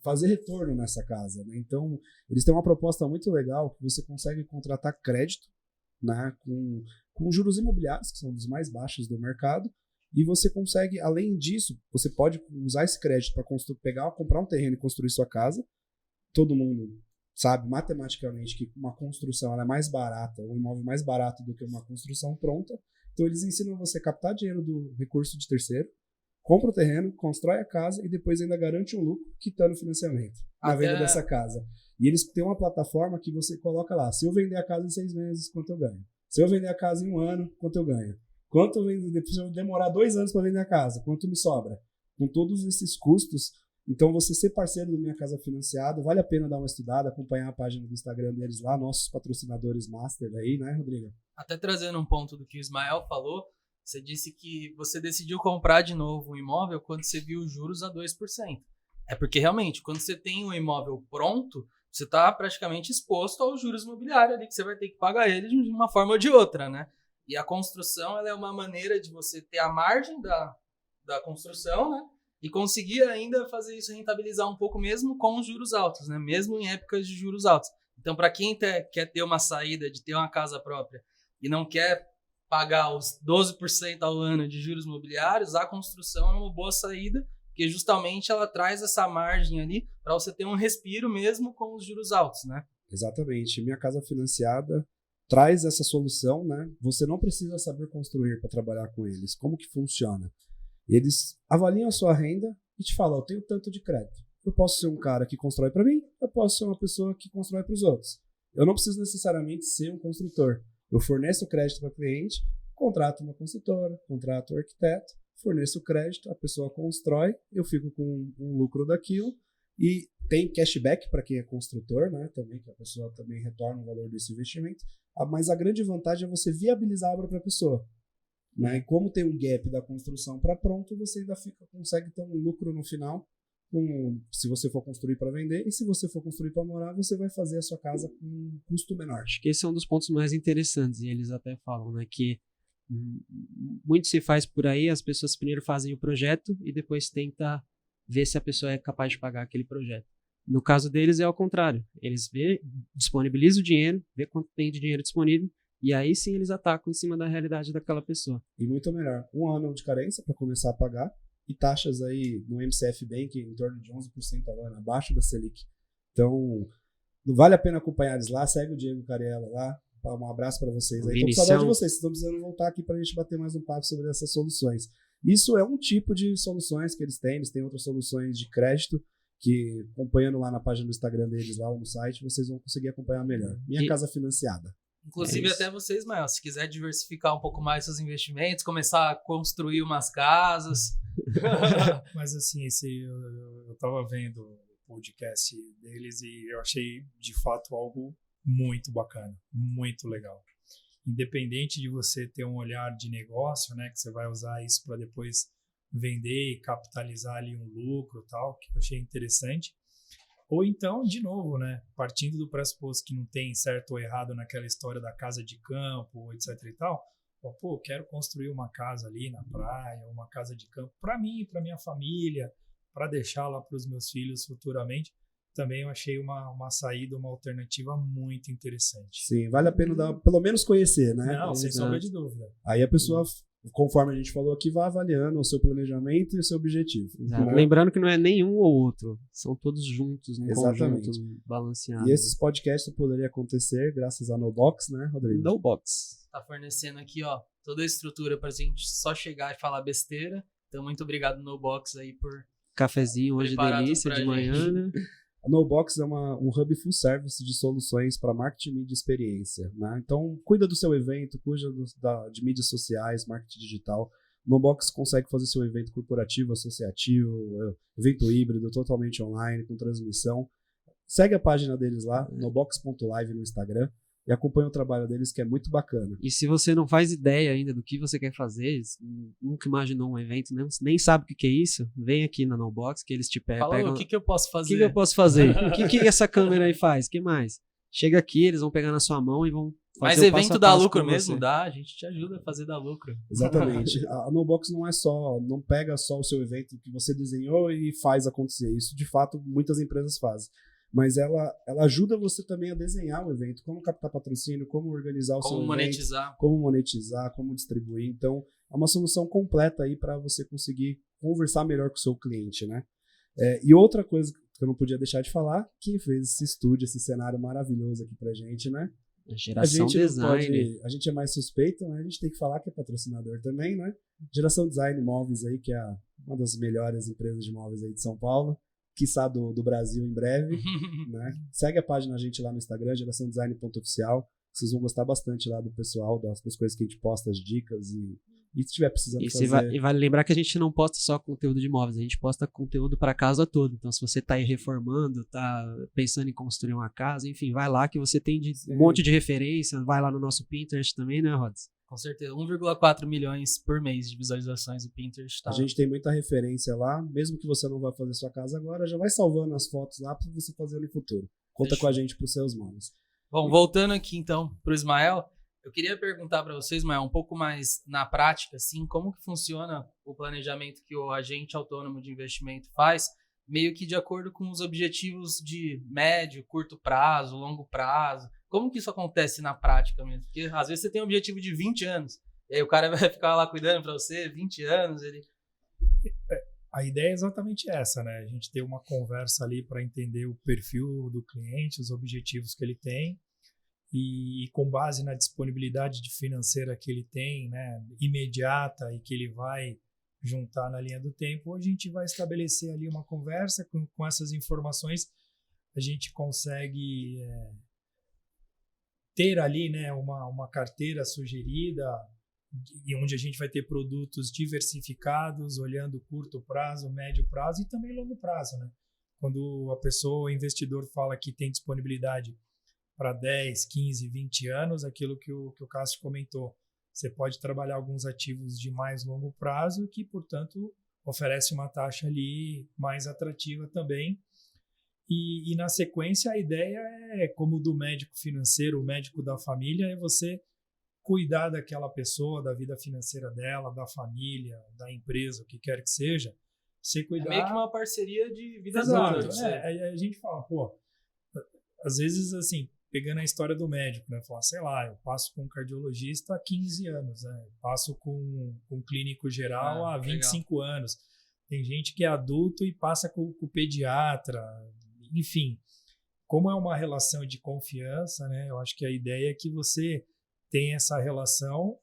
fazer retorno nessa casa, né? Então, eles têm uma proposta muito legal que você consegue contratar crédito, né, com juros imobiliários, que são dos mais baixos do mercado, E você consegue, além disso, você pode usar esse crédito para comprar um terreno e construir sua casa. Todo mundo sabe matematicamente que uma construção ela é mais barata, um imóvel mais barato do que uma construção pronta. Então eles ensinam você a captar dinheiro do recurso de terceiro, compra o terreno, constrói a casa e depois ainda garante um lucro quitando o financiamento na venda dessa casa. E eles têm uma plataforma que você coloca lá, se eu vender a casa em 6 meses, quanto eu ganho? Se eu vender a casa em 1 ano, quanto eu ganho? Quanto depois eu demorar 2 anos para vender a casa? Quanto me sobra? Com todos esses custos, então você ser parceiro do Minha Casa Financiada, vale a pena dar uma estudada, acompanhar a página do Instagram deles lá, nossos patrocinadores master aí, né, Rodrigo? Até trazendo um ponto do que o Ismael falou, você disse que você decidiu comprar de novo um imóvel quando você viu os juros a 2%. É porque realmente, quando você tem um imóvel pronto, você está praticamente exposto aos juros imobiliários ali, que você vai ter que pagar ele de uma forma ou de outra, né? E a construção ela é uma maneira de você ter a margem da construção, né? E conseguir ainda fazer isso rentabilizar um pouco mesmo com os juros altos, né? Mesmo em épocas de juros altos. Então, para quem quer ter uma saída de ter uma casa própria e não quer pagar os 12% ao ano de juros imobiliários, a construção é uma boa saída, porque justamente ela traz essa margem ali para você ter um respiro mesmo com os juros altos, né? Exatamente. Minha Casa Financiada traz essa solução, né? Você não precisa saber construir para trabalhar com eles. Como que funciona? Eles avaliam a sua renda e te falam, eu tenho tanto de crédito. Eu posso ser um cara que constrói para mim, eu posso ser uma pessoa que constrói para os outros. Eu não preciso necessariamente ser um construtor. Eu forneço o crédito para o cliente, contrato uma consultora, contrato um arquiteto, forneço o crédito, a pessoa constrói, eu fico com um lucro daquilo e tem cashback para quem é construtor, né? Também que a pessoa também retorna o valor desse investimento. Mas a grande vantagem é você viabilizar a obra para a pessoa. Né? E como tem um gap da construção para pronto, você ainda consegue ter um lucro no final, se você for construir para vender, e se você for construir para morar, você vai fazer a sua casa com um custo menor. Acho que esse é um dos pontos mais interessantes, e eles até falam, né, que muito se faz por aí, as pessoas primeiro fazem o projeto e depois tenta ver se a pessoa é capaz de pagar aquele projeto. No caso deles é ao contrário, eles disponibilizam o dinheiro, vê quanto tem de dinheiro disponível, e aí sim eles atacam em cima da realidade daquela pessoa. E muito melhor, 1 ano de carência para começar a pagar, e taxas aí no MCF Bank em torno de 11% ao ano, abaixo da Selic. Então, não vale a pena acompanhar eles lá, segue o Diego Cariello lá, um abraço para vocês aí. Tô com saudade de vocês estão precisando voltar aqui para a gente bater mais um papo sobre essas soluções. Isso é um tipo de soluções que eles têm outras soluções de crédito, que acompanhando lá na página do Instagram deles, lá no site, vocês vão conseguir acompanhar melhor. Minha Casa Financiada. Inclusive até vocês, Mael, se quiser diversificar um pouco mais seus investimentos, começar a construir umas casas. Mas assim, eu tava vendo o podcast deles e eu achei de fato algo muito bacana, muito legal. Independente de você ter um olhar de negócio, né, que você vai usar isso para depois vender e capitalizar ali um lucro e tal, que eu achei interessante. Ou então, de novo, né, partindo do pressuposto que não tem certo ou errado naquela história da casa de campo, etc e tal, pô, eu quero construir uma casa ali na praia, uma casa de campo para mim, para minha família, para deixar lá para os meus filhos futuramente. Também eu achei uma saída, uma alternativa muito interessante. Sim, vale a pena pelo menos conhecer, né? Não, sem sombra de dúvida. Aí a pessoa, conforme a gente falou aqui, vai avaliando o seu planejamento e o seu objetivo. Né? Lembrando que não é nenhum ou outro, são todos juntos, num conjunto balanceado. E esses podcasts poderiam acontecer graças à NoBox, né, Rodrigo? NoBox. Tá fornecendo aqui, ó, toda a estrutura pra gente só chegar e falar besteira. Então, muito obrigado, NoBox, aí, por cafezinho hoje delícia de manhã, né? A NoBox é um hub full service de soluções para marketing, mídia e experiência. Né? Então, cuida do seu evento, cuida de mídias sociais, marketing digital. NoBox consegue fazer seu evento corporativo, associativo, evento híbrido, totalmente online, com transmissão. Segue a página deles lá, nobox.live no Instagram, e acompanha o trabalho deles, que é muito bacana. E se você não faz ideia ainda do que você quer fazer, nunca imaginou um evento, nem sabe o que é isso, vem aqui na NoBox, que eles te pegam. Fala, o que eu posso fazer? O que eu posso fazer? O que essa câmera aí faz? O que mais? Chega aqui, eles vão pegar na sua mão e vão fazer. Mas evento dá lucro mesmo? Dá, a gente te ajuda a fazer dar lucro. Exatamente. A NoBox não pega só o seu evento que você desenhou e faz acontecer. Isso, de fato, muitas empresas fazem. mas ela ajuda você também a desenhar o evento, como captar patrocínio, como organizar o seu evento, como monetizar, como distribuir. Então, é uma solução completa aí para você conseguir conversar melhor com o seu cliente, né? E outra coisa que eu não podia deixar de falar, quem fez esse estúdio, esse cenário maravilhoso aqui pra gente, né? Geração Design. A gente é mais suspeito, né? A gente tem que falar que é patrocinador também, né? Geração Design Móveis aí, que é uma das melhores empresas de móveis aí de São Paulo, quiçá do Brasil em breve, né? Segue a página a gente lá no Instagram, geraçãodesign.oficial. Vocês vão gostar bastante lá do pessoal, das coisas que a gente posta, as dicas e se estiver precisando fazer... E vale lembrar que a gente não posta só conteúdo de imóveis, a gente posta conteúdo para casa toda. Então, se você está aí reformando, está pensando em construir uma casa, enfim, vai lá que você tem um monte de referência, vai lá no nosso Pinterest também, né, Rods? Com certeza, 1,4 milhões por mês de visualizações do Pinterest. Tá? A gente tem muita referência lá, mesmo que você não vá fazer sua casa agora, já vai salvando as fotos lá para você fazer no futuro. Conta com a gente para os seus móveis. Bom, voltando aqui então para o Ismael, eu queria perguntar para vocês, Ismael, um pouco mais na prática, assim, como que funciona o planejamento que o agente autônomo de investimento faz, meio que de acordo com os objetivos de médio, curto prazo, longo prazo. Como que isso acontece na prática mesmo? Porque às vezes você tem um objetivo de 20 anos, e aí o cara vai ficar lá cuidando para você 20 anos, ele... A ideia é exatamente essa, né? A gente ter uma conversa ali para entender o perfil do cliente, os objetivos que ele tem, e com base na disponibilidade financeira que ele tem, né, imediata, e que ele vai juntar na linha do tempo, a gente vai estabelecer ali uma conversa com essas informações. A gente consegue ter ali, né, uma carteira sugerida, e onde a gente vai ter produtos diversificados, olhando curto prazo, médio prazo e também longo prazo, né? Quando a pessoa, o investidor, fala que tem disponibilidade para 10, 15, 20 anos, aquilo que o Cássio comentou. Você pode trabalhar alguns ativos de mais longo prazo que, portanto, oferece uma taxa ali mais atrativa também. E na sequência, a ideia é, como do médico financeiro, o médico da família, é você cuidar daquela pessoa, da vida financeira dela, da família, da empresa, o que quer que seja. Você cuidar... É meio que uma parceria de vida toda. Exato. A gente fala, às vezes, assim, pegando a história do médico, né? Falar, sei lá, eu passo com um cardiologista há 15 anos, né? Eu passo com um clínico geral há 25 anos. Tem gente que é adulto e passa com o pediatra. Enfim, como é uma relação de confiança, né? Eu acho que a ideia é que você tenha essa relação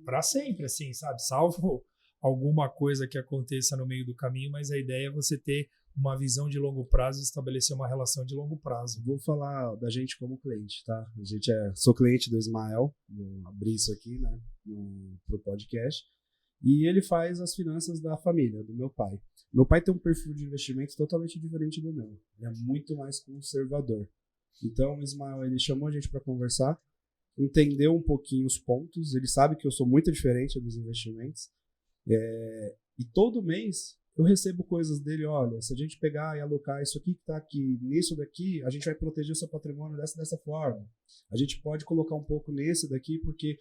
para sempre, assim, sabe? Salvo alguma coisa que aconteça no meio do caminho, mas a ideia é você ter uma visão de longo prazo e estabelecer uma relação de longo prazo. Vou falar da gente como cliente, tá? A gente sou cliente do Ismael, vou abrir isso aqui, né, pro podcast, e ele faz as finanças da família, do meu pai. Meu pai tem um perfil de investimento totalmente diferente do meu. Ele é muito mais conservador. Então, o Ismael, ele chamou a gente para conversar, entendeu um pouquinho os pontos, ele sabe que eu sou muito diferente dos investimentos, e todo mês eu recebo coisas dele, olha, se a gente pegar e alocar isso aqui que está aqui, nisso daqui, a gente vai proteger o seu patrimônio dessa forma. A gente pode colocar um pouco nesse daqui, porque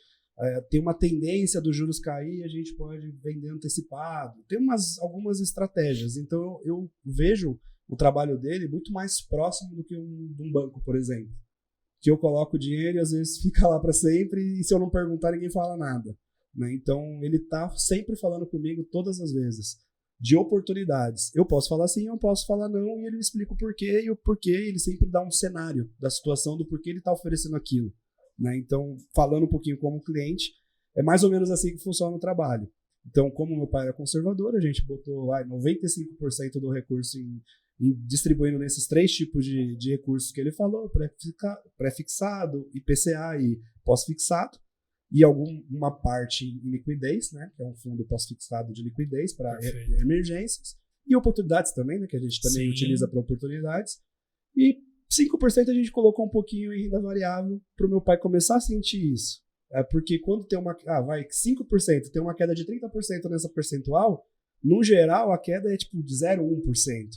tem uma tendência dos juros cair, a gente pode vender antecipado. Tem algumas estratégias. Então eu vejo o trabalho dele muito mais próximo do que de um banco, por exemplo. Que eu coloco o dinheiro e às vezes fica lá para sempre, e se eu não perguntar, ninguém fala nada. Né? Então ele está sempre falando comigo todas as vezes de oportunidades. Eu posso falar sim, eu posso falar não, e ele me explica o porquê, e o porquê ele sempre dá um cenário da situação do porquê ele está oferecendo aquilo. Né? Então, falando um pouquinho como cliente, é mais ou menos assim que funciona o trabalho. Então, como meu pai era conservador, a gente botou 95% do recurso distribuindo nesses 3 tipos de recursos que ele falou, pré-fixado, IPCA e pós-fixado, e alguma parte em liquidez, né, que é um fundo pós-fixado de liquidez para emergências, e oportunidades também, né, que a gente também utiliza para oportunidades, e 5% a gente colocou um pouquinho em renda variável para o meu pai começar a sentir isso. Porque quando tem 5%, tem uma queda de 30% nessa percentual, no geral a queda é tipo de 0,1%.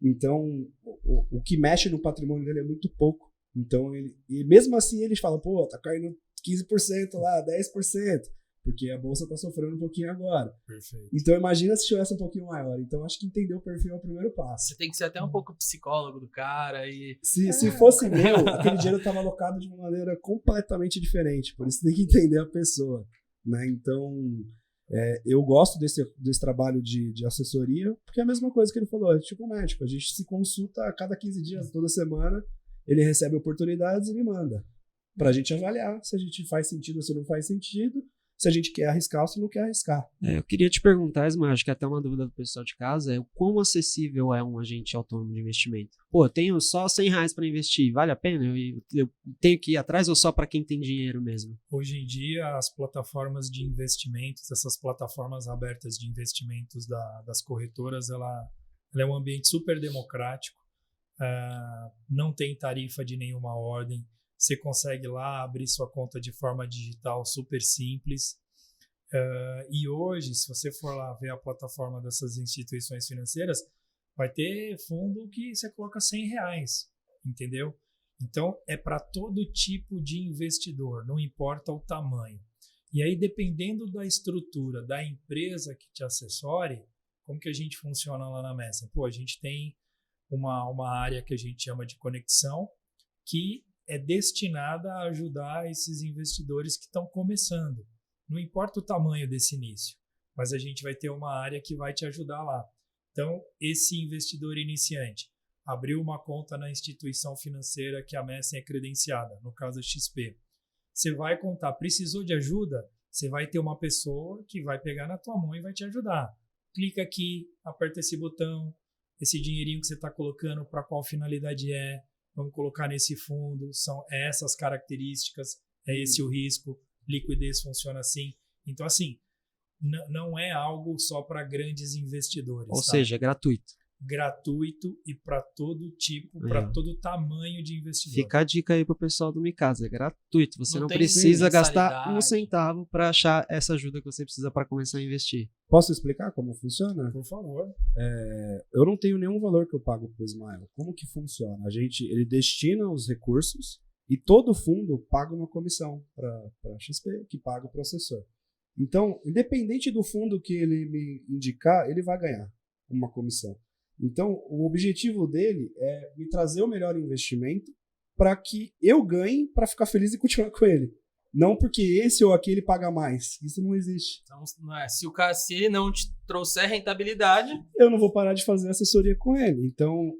Então, o que mexe no patrimônio dele é muito pouco. Então, e mesmo assim ele fala, tá caindo 15% lá, 10%. porque a bolsa está sofrendo um pouquinho agora. Perfeito. Então imagina se tivesse um pouquinho maior. Então acho que entender o perfil é o primeiro passo. Você tem que ser até um pouco psicólogo do cara e... Se fosse meu, aquele dinheiro estava alocado de uma maneira completamente diferente. Por isso tem que entender a pessoa, né? Então, eu gosto desse trabalho de assessoria, porque é a mesma coisa que ele falou, é tipo um médico. A gente se consulta a cada 15 dias, toda semana, ele recebe oportunidades e me manda. Pra gente avaliar se a gente faz sentido ou se não faz sentido, se a gente quer arriscar ou se não quer arriscar. Eu queria te perguntar, Ismael, acho que até uma dúvida do pessoal de casa é o quão acessível é um agente autônomo de investimento? Pô, eu tenho só R$100 para investir, vale a pena? Eu tenho que ir atrás ou só para quem tem dinheiro mesmo? Hoje em dia, as plataformas de investimentos, essas plataformas abertas de investimentos das corretoras, ela é um ambiente super democrático, não tem tarifa de nenhuma ordem. Você consegue lá abrir sua conta de forma digital super simples. E hoje, se você for lá ver a plataforma dessas instituições financeiras, vai ter fundo que você coloca R$100, entendeu? Então, é para todo tipo de investidor, não importa o tamanho. E aí, dependendo da estrutura da empresa que te assessore, como que a gente funciona lá na Messem? Pô, a gente tem uma área que a gente chama de conexão, que é destinada a ajudar esses investidores que estão começando. Não importa o tamanho desse início, mas a gente vai ter uma área que vai te ajudar lá. Então, esse investidor iniciante abriu uma conta na instituição financeira que a Messem é credenciada, no caso a XP. Você vai contar, precisou de ajuda? Você vai ter uma pessoa que vai pegar na tua mão e vai te ajudar. Clica aqui, aperta esse botão, esse dinheirinho que você está colocando, para qual finalidade é? Vamos colocar nesse fundo, são essas características, é esse o risco, liquidez funciona assim. Então, assim, não é algo só para grandes investidores. Ou seja, é gratuito. Gratuito e para todo tipo, para todo tamanho de investidor. Fica a dica aí pro pessoal do Micasa, é gratuito. Você não tem precisa gastar mensalidade. um centavo para achar essa ajuda que você precisa para começar a investir. Posso explicar como funciona? Por favor. Eu não tenho nenhum valor que eu pago pro Ismael. Como que funciona? Ele destina os recursos e todo fundo paga uma comissão para a XP, que paga o processor. Então, independente do fundo que ele me indicar, ele vai ganhar uma comissão. Então, o objetivo dele é me trazer o melhor investimento para que eu ganhe, para ficar feliz e continuar com ele. Não porque esse ou aquele paga mais. Isso não existe. Então, se ele não te trouxer rentabilidade, eu não vou parar de fazer assessoria com ele. Então,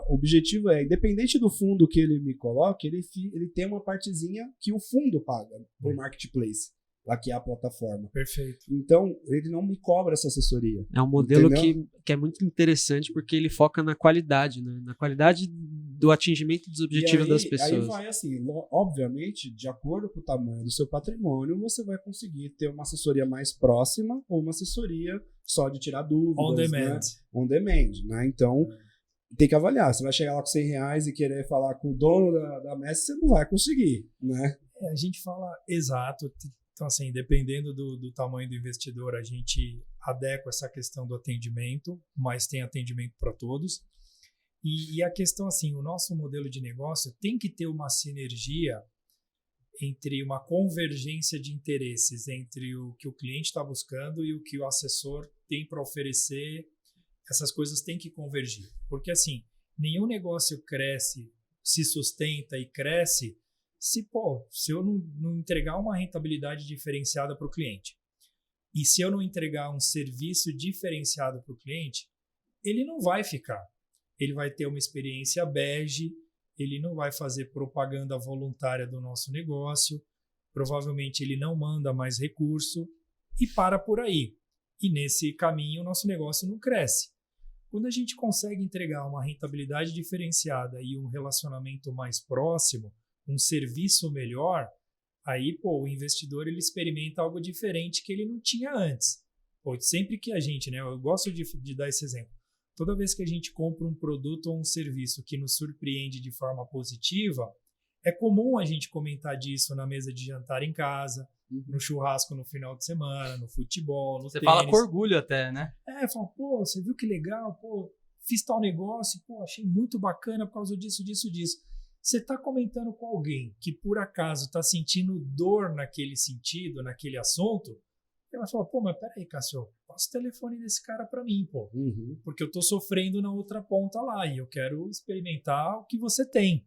o objetivo é, independente do fundo que ele me coloque, ele tem uma partezinha que o fundo paga por marketplace. Lá que é a plataforma. Perfeito. Então, ele não me cobra essa assessoria. É um modelo que é muito interessante porque ele foca na qualidade, né? Na qualidade do atingimento dos objetivos das pessoas. Aí vai assim, obviamente, de acordo com o tamanho do seu patrimônio, você vai conseguir ter uma assessoria mais próxima ou uma assessoria só de tirar dúvidas. On demand. Né? On demand, né? Então, tem que avaliar. Você vai chegar lá com R$100 e querer falar com o dono da Messem, você não vai conseguir, né? A gente fala exato. Então, assim, dependendo do tamanho do investidor, a gente adequa essa questão do atendimento, mas tem atendimento para todos. E a questão, assim, o nosso modelo de negócio tem que ter uma sinergia entre uma convergência de interesses entre o que o cliente está buscando e o que o assessor tem para oferecer. Essas coisas têm que convergir. Porque, assim, nenhum negócio cresce, se sustenta e cresce se eu não entregar uma rentabilidade diferenciada para o cliente. E se eu não entregar um serviço diferenciado para o cliente, ele não vai ficar. Ele vai ter uma experiência bege, ele não vai fazer propaganda voluntária do nosso negócio, provavelmente ele não manda mais recurso e para por aí. E nesse caminho o nosso negócio não cresce. Quando a gente consegue entregar uma rentabilidade diferenciada e um relacionamento mais próximo, um serviço melhor, aí o investidor ele experimenta algo diferente que ele não tinha antes. Sempre que a gente, né, eu gosto de dar esse exemplo, toda vez que a gente compra um produto ou um serviço que nos surpreende de forma positiva, é comum a gente comentar disso na mesa de jantar em casa, no churrasco no final de semana, no futebol, no você tênis. fala com orgulho até, né? Fala, você viu que legal, fiz tal negócio, achei muito bacana por causa disso. Você está comentando com alguém que por acaso está sentindo dor naquele sentido, naquele assunto, Ele vai falar, pô, mas peraí, Cássio, passa o telefone desse cara para mim, pô. Uhum. Porque eu tô sofrendo na outra ponta lá e eu quero experimentar o que você tem.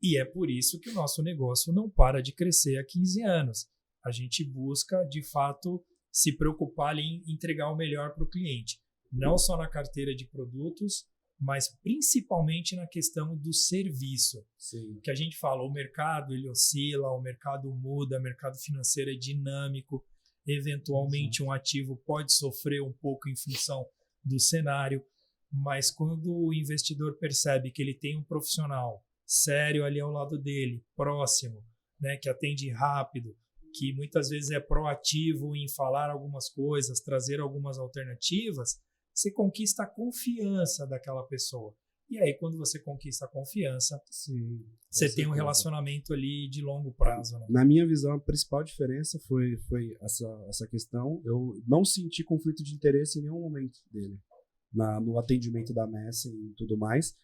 E é por isso que o nosso negócio não para de crescer há 15 anos. A gente busca, de fato, se preocupar ali em entregar o melhor para o cliente. Não só na carteira de produtos, mas principalmente na questão do serviço. Sim. Que a gente fala, o mercado ele oscila, o mercado muda, o mercado financeiro é dinâmico, eventualmente um ativo pode sofrer um pouco em função do cenário, mas quando o investidor percebe que ele tem um profissional sério ali ao lado dele, próximo, né, que atende rápido, que muitas vezes é proativo em falar algumas coisas, trazer algumas alternativas, você conquista a confiança daquela pessoa. E aí, quando você conquista a confiança, Sim, você tem um relacionamento ali de longo prazo. Né? Na minha visão, a principal diferença foi essa questão. Eu não senti conflito de interesse em nenhum momento dele. No atendimento da Messi e tudo mais.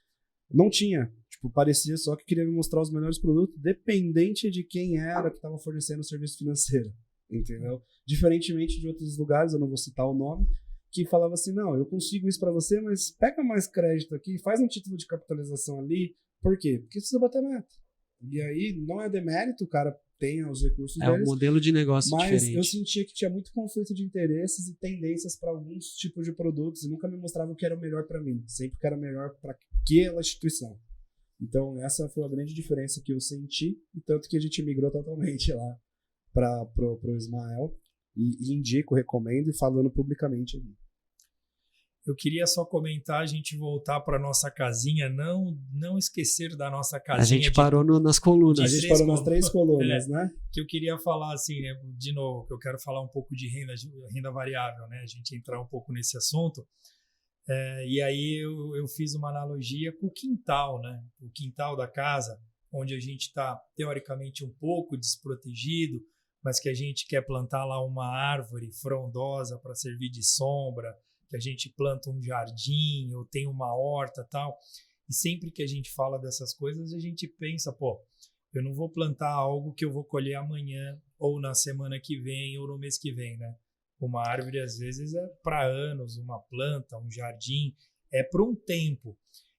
Não tinha. Tipo, parecia só que queria me mostrar os melhores produtos, dependente de quem era que estava fornecendo o serviço financeiro. Entendeu? Diferentemente de outros lugares, eu não vou citar o nome, que falava assim, não, eu consigo isso para você, mas pega mais crédito aqui, faz um título de capitalização ali. Por quê? Porque precisa bater meta. E aí, não é demérito, o cara tem os recursos deles. É um modelo de negócio mas diferente. eu sentia que tinha muito conflito de interesses e tendências para alguns tipos de produtos e nunca me mostrava o que era o melhor para mim, sempre o que era melhor para aquela instituição. Então essa foi a grande diferença que eu senti, e tanto que a gente migrou totalmente lá para o Ismael, e indico, recomendo e falando publicamente aqui. Eu queria só comentar, a gente voltar para nossa casinha, não esquecer da nossa casinha. A gente parou nas colunas. A gente parou nas 3 colunas, né? Que eu queria falar assim, né, de novo, que eu quero falar um pouco de renda variável, né? A gente entrar um pouco nesse assunto. E aí eu fiz uma analogia com o quintal, né? O quintal da casa, onde a gente está teoricamente um pouco desprotegido, mas que a gente quer plantar lá uma árvore frondosa para servir de sombra, que a gente planta um jardim ou tem uma horta e tal. E sempre que a gente fala dessas coisas, a gente pensa, pô, eu não vou plantar algo que eu vou colher amanhã ou na semana que vem ou no mês que vem, né? Uma árvore, às vezes, é para anos, uma planta, um jardim, é para um tempo.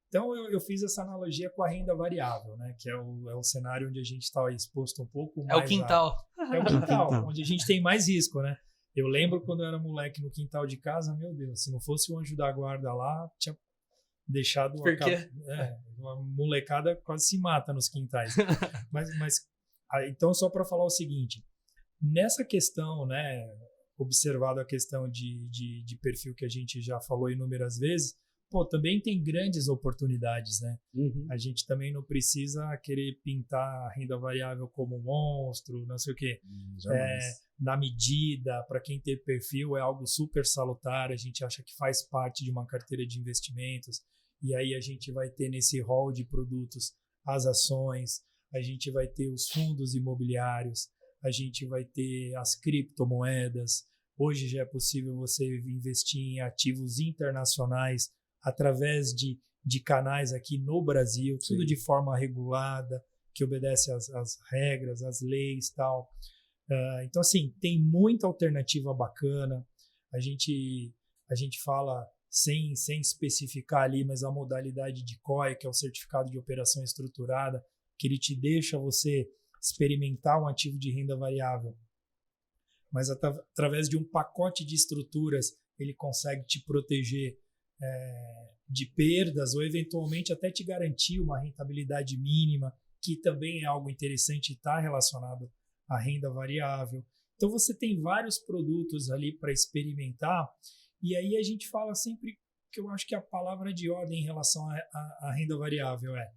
Então, eu fiz essa analogia com a renda variável, né? Que é o cenário onde a gente está exposto um pouco mais... É o quintal. É o quintal, onde a gente tem mais risco, né? Eu lembro quando eu era moleque no quintal de casa, meu Deus, se não fosse o anjo da guarda lá, tinha deixado uma molecada quase se mata nos quintais. Então, só para falar o seguinte, nessa questão, né, observado a questão de perfil que a gente já falou inúmeras vezes, pô, também tem grandes oportunidades, né? Uhum. A gente também não precisa querer pintar a renda variável como um monstro, não sei o quê. Na medida, para quem tem perfil, é algo super salutar, a gente acha que faz parte de uma carteira de investimentos, e aí a gente vai ter nesse rol de produtos as ações, a gente vai ter os fundos imobiliários, a gente vai ter as criptomoedas. Hoje já é possível você investir em ativos internacionais através de canais aqui no Brasil, Sim. tudo de forma regulada, que obedece às regras, às leis e tal. Então, assim, tem muita alternativa bacana. A gente fala, sem especificar ali, mas a modalidade de COE, que é o Certificado de Operação Estruturada, que ele te deixa você experimentar um ativo de renda variável. Mas através de um pacote de estruturas, ele consegue te proteger de perdas ou eventualmente até te garantir uma rentabilidade mínima, que também é algo interessante e está relacionado à renda variável. Então você tem vários produtos ali para experimentar, e aí a gente fala sempre que eu acho que a palavra de ordem em relação à renda variável é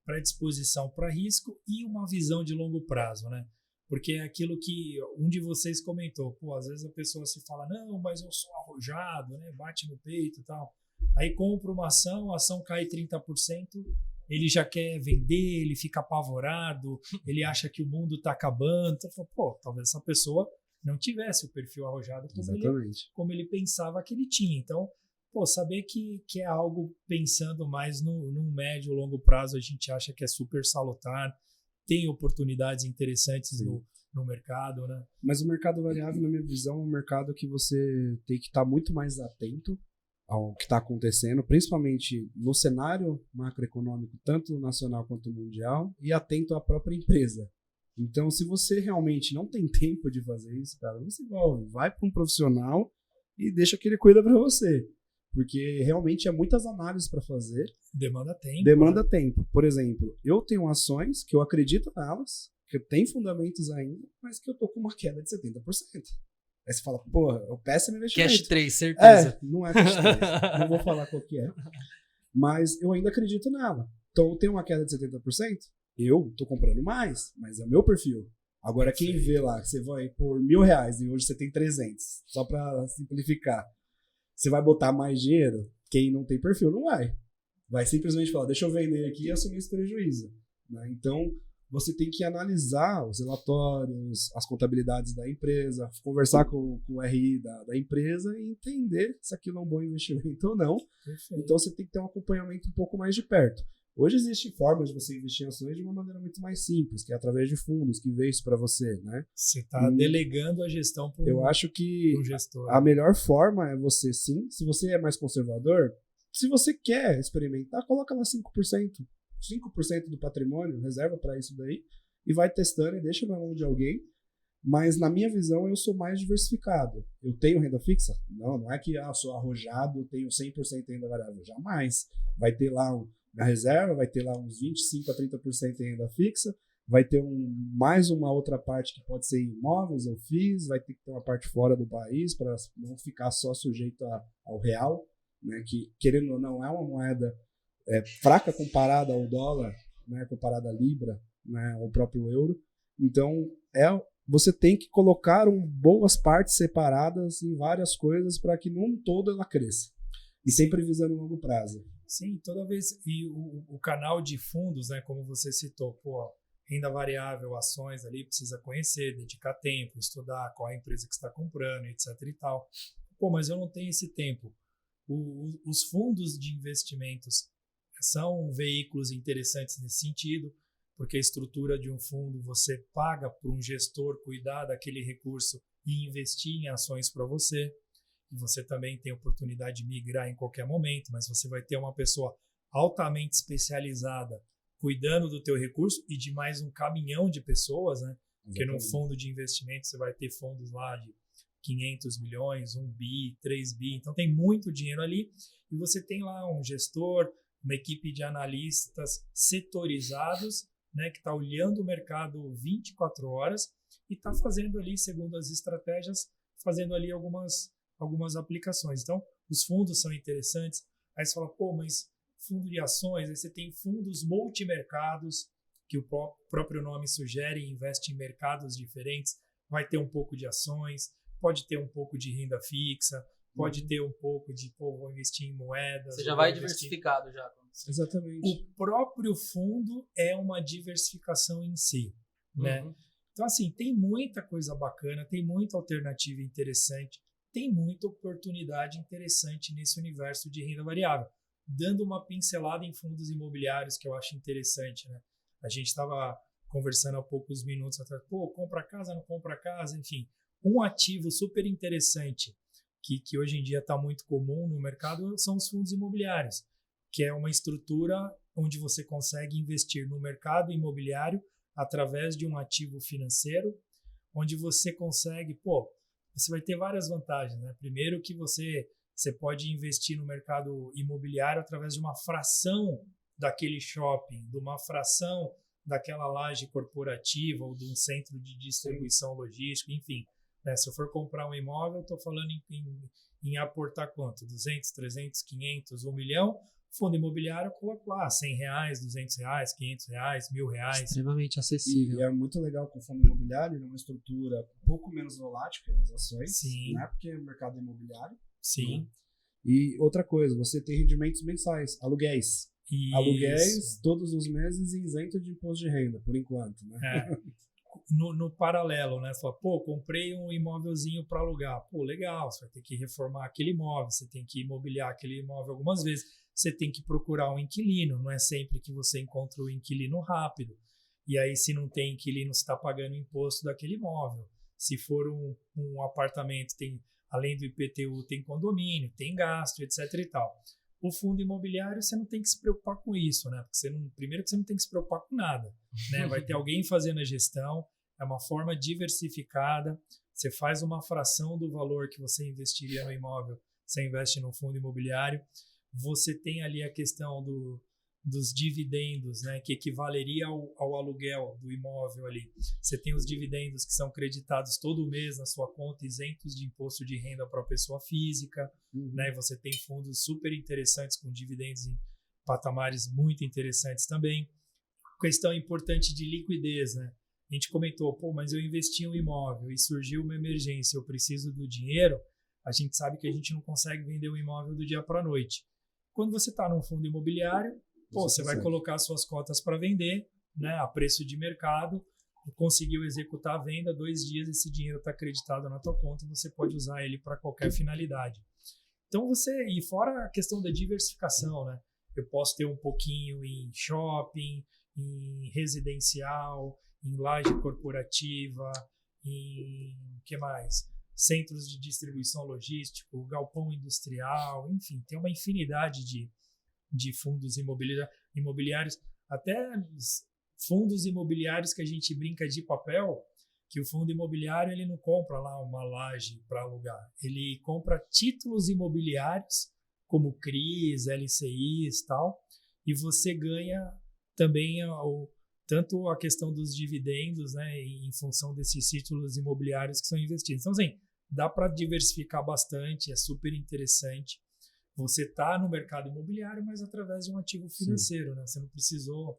predisposição para risco e uma visão de longo prazo, né? Porque é aquilo que um de vocês comentou, pô, às vezes a pessoa se fala, não, mas eu sou arrojado, né? Bate no peito e tal. Aí compra uma ação, a ação cai 30%, ele já quer vender, ele fica apavorado, ele acha que o mundo está acabando. Então, pô, talvez essa pessoa não tivesse o perfil arrojado como ele pensava que ele tinha. Então, pô, saber que é algo pensando mais num médio ou longo prazo, a gente acha que é super salutar. Tem oportunidades interessantes no mercado, né? Mas o mercado variável, na minha visão, é um mercado que você tem que estar muito mais atento ao que está acontecendo, principalmente no cenário macroeconômico, tanto nacional quanto mundial, e atento à própria empresa. Então, se você realmente não tem tempo de fazer isso, cara, não se envolve. Vai para um profissional e deixa que ele cuida para você. Porque realmente é muitas análises para fazer. Demanda tempo. Demanda tempo. Por exemplo, eu tenho ações que eu acredito nelas, que tem fundamentos ainda, mas que eu tô com uma queda de 70%. Aí você fala, porra, é o péssimo investimento. Cash 3, certeza. Não é Cash 3. Não vou falar qual que é. Mas eu ainda acredito nela. Então, eu tenho uma queda de 70%, eu tô comprando mais, mas é o meu perfil. Agora, quem vê lá que você vai por R$1.000 e hoje você tem 300, só para simplificar, você vai botar mais dinheiro? Quem não tem perfil não vai. Vai simplesmente falar, deixa eu vender aqui e assumir esse prejuízo. Né? Então, você tem que analisar os relatórios, as contabilidades da empresa, conversar com o RI da empresa e entender se aquilo é um bom investimento ou não. Perfeito. Então, você tem que ter um acompanhamento um pouco mais de perto. Hoje existem formas de você investir em ações de uma maneira muito mais simples, que é através de fundos, que vê isso para você, né? Você está delegando a gestão para Eu acho que gestor. a melhor forma é você, sim, se você é mais conservador, se você quer experimentar, coloca lá 5%. 5% do patrimônio, reserva para isso daí, e vai testando e deixa na mão de alguém. Mas na minha visão, eu sou mais diversificado. Eu tenho renda fixa? Não é que eu sou arrojado, eu tenho 100% renda variável. Jamais. Vai ter lá na reserva, vai ter lá uns 25% a 30% em renda fixa, vai ter mais uma outra parte que pode ser imóveis ou FIIs, vai ter que ter uma parte fora do país para não ficar só sujeito ao real, né, que, querendo ou não, é uma moeda fraca comparada ao dólar, né, comparada à libra, né, ao próprio euro. Então, você tem que colocar boas partes separadas em várias coisas para que num todo ela cresça. E sempre visando o longo prazo. Sim, toda vez. E o canal de fundos, né, como você citou, pô, renda variável, ações ali, precisa conhecer, dedicar tempo, estudar qual é a empresa que está comprando, etc e tal. Pô, mas eu não tenho esse tempo. Os fundos de investimentos são veículos interessantes nesse sentido, porque a estrutura de um fundo, você paga por um gestor cuidar daquele recurso e investir em ações para você. E você também tem a oportunidade de migrar em qualquer momento, mas você vai ter uma pessoa altamente especializada cuidando do teu recurso e de mais um caminhão de pessoas, né? Porque num fundo de investimento você vai ter fundos lá de 500 milhões, 1 bi, 3 bi, então tem muito dinheiro ali e você tem lá um gestor, uma equipe de analistas setorizados, né, que está olhando o mercado 24 horas e está fazendo ali, segundo as estratégias, fazendo ali algumas aplicações. Então, os fundos são interessantes. Aí você fala, pô, mas fundo de ações, aí você tem fundos multimercados, que o próprio nome sugere, investe em mercados diferentes, vai ter um pouco de ações, pode ter um pouco de renda fixa, pode ter um pouco de, pô, vou investir em moedas. Você já vai diversificado já. Exatamente. O próprio fundo é uma diversificação em si, né? Então, assim, tem muita coisa bacana, tem muita alternativa interessante, tem muita oportunidade interessante nesse universo de renda variável. Dando uma pincelada em fundos imobiliários, que eu acho interessante, né? A gente estava conversando há poucos minutos atrás, pô, compra casa, não compra casa, enfim. Um ativo super interessante que hoje em dia está muito comum no mercado são os fundos imobiliários, que é uma estrutura onde você consegue investir no mercado imobiliário através de um ativo financeiro, onde você consegue, pô, você vai ter várias vantagens, né? Primeiro que você pode investir no mercado imobiliário através de uma fração daquele shopping, de uma fração daquela laje corporativa ou de um centro de distribuição logística, enfim. Né? Se eu for comprar um imóvel, estou falando em aportar quanto? 200, 300, 500, 1 milhão? Fundo imobiliário, eu coloco lá R$100, R$200, R$500, R$1.000. Extremamente acessível. E é muito legal com o fundo imobiliário, numa estrutura um pouco menos volátil que as ações, Sim. né? Porque é mercado imobiliário. Sim. Né? E outra coisa, você tem rendimentos mensais, aluguéis. Isso. Aluguéis todos os meses isento de imposto de renda, por enquanto. Né? É. No paralelo, né? Você fala, pô, comprei um imóvelzinho para alugar. Pô, legal, você vai ter que reformar aquele imóvel, você tem que imobiliar aquele imóvel algumas vezes, você tem que procurar um inquilino, não é sempre que você encontra o inquilino rápido. e aí se não tem inquilino, você está pagando o imposto daquele imóvel. Se for um apartamento, tem, além do IPTU, tem condomínio, tem gasto, etc. e tal. O fundo imobiliário, você não tem que se preocupar com isso, né? Porque primeiro que você não tem que se preocupar com nada, né? Vai ter alguém fazendo a gestão, é uma forma diversificada, você faz uma fração do valor que você investiria no imóvel, você investe no fundo imobiliário, você tem ali a questão dos dividendos, né, que equivaleria ao aluguel do imóvel ali. Você tem os dividendos que são creditados todo mês na sua conta, isentos de imposto de renda para a pessoa física, né? Você tem fundos super interessantes com dividendos em patamares muito interessantes também. Questão importante de liquidez, né? A gente comentou, mas eu investi em um imóvel e surgiu uma emergência, eu preciso do dinheiro. A gente sabe que a gente não consegue vender um imóvel do dia para a noite. Quando você está num fundo imobiliário, você vai colocar suas cotas para vender, né, a preço de mercado, conseguiu executar a venda, 2 dias esse dinheiro está acreditado na tua conta e você pode usar ele para qualquer finalidade. Então e fora a questão da diversificação, né? Eu posso ter um pouquinho em shopping, em residencial, em laje corporativa, em que mais? Centros de distribuição logístico, galpão industrial, enfim, tem uma infinidade de fundos imobiliários, até fundos imobiliários que a gente brinca de papel, que o fundo imobiliário ele não compra lá uma laje para alugar, ele compra títulos imobiliários como CRIs, LCIs e tal, e você ganha também tanto a questão dos dividendos, né, em função desses títulos imobiliários que são investidos. Então, assim, dá para diversificar bastante, é super interessante. Você está no mercado imobiliário, mas através de um ativo financeiro, né? Você não precisou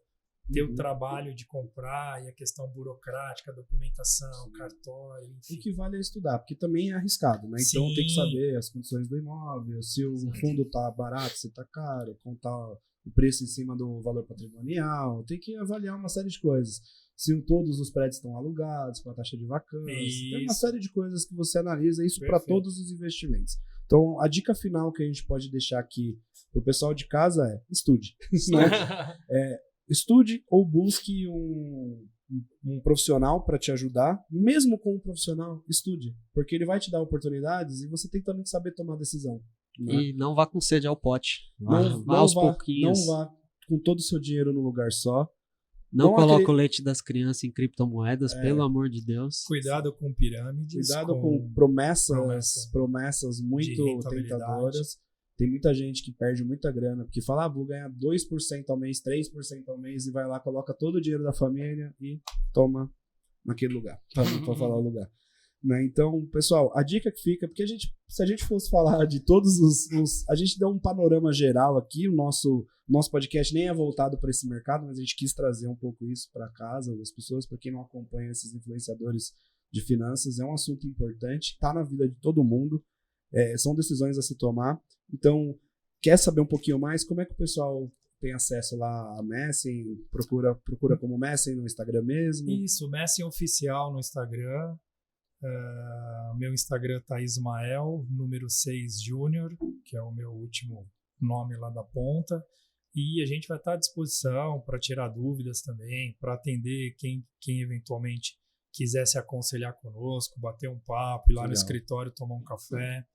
ter o trabalho de comprar e a questão burocrática, documentação, cartório, enfim. O que vale é estudar, porque também é arriscado, né? Então tem que saber as condições do imóvel, se o fundo está barato, se está caro, contar o preço em cima do valor patrimonial, tem que avaliar uma série de coisas. Se todos os prédios estão alugados, com a taxa de vacância, tem uma série de coisas que você analisa, isso para todos os investimentos. Então, a dica final que a gente pode deixar aqui para o pessoal de casa é estude. Né? Estude ou busque um profissional para te ajudar. Mesmo com um profissional, estude. Porque ele vai te dar oportunidades e você tem também que saber tomar decisão. Né? E não vá com sede ao pote. Vá aos pouquinhos. Não vá com todo o seu dinheiro num lugar só. Não coloque o leite das crianças em criptomoedas, pelo amor de Deus. Cuidado com pirâmides. Cuidado com promessas muito tentadoras. Tem muita gente que perde muita grana, porque fala, vou ganhar 2% ao mês, 3% ao mês, e vai lá, coloca todo o dinheiro da família e toma naquele lugar, para falar o lugar. Né? Então, pessoal, a dica que fica, porque se a gente fosse falar de todos a gente deu um panorama geral aqui, o nosso podcast nem é voltado para esse mercado, mas a gente quis trazer um pouco isso para casa, as pessoas, para quem não acompanha esses influenciadores de finanças, é um assunto importante, está na vida de todo mundo, são decisões a se tomar. Então, quer saber um pouquinho mais? Como é que o pessoal tem acesso lá a Messing? Procura como Messing no Instagram mesmo? Isso, Messing Oficial no Instagram. Meu Instagram tá Ismael, número 6 Júnior, que é o meu último nome lá da ponta. E a gente vai estar à disposição para tirar dúvidas também, para atender quem eventualmente quiser se aconselhar conosco, bater um papo, ir lá no escritório tomar um café.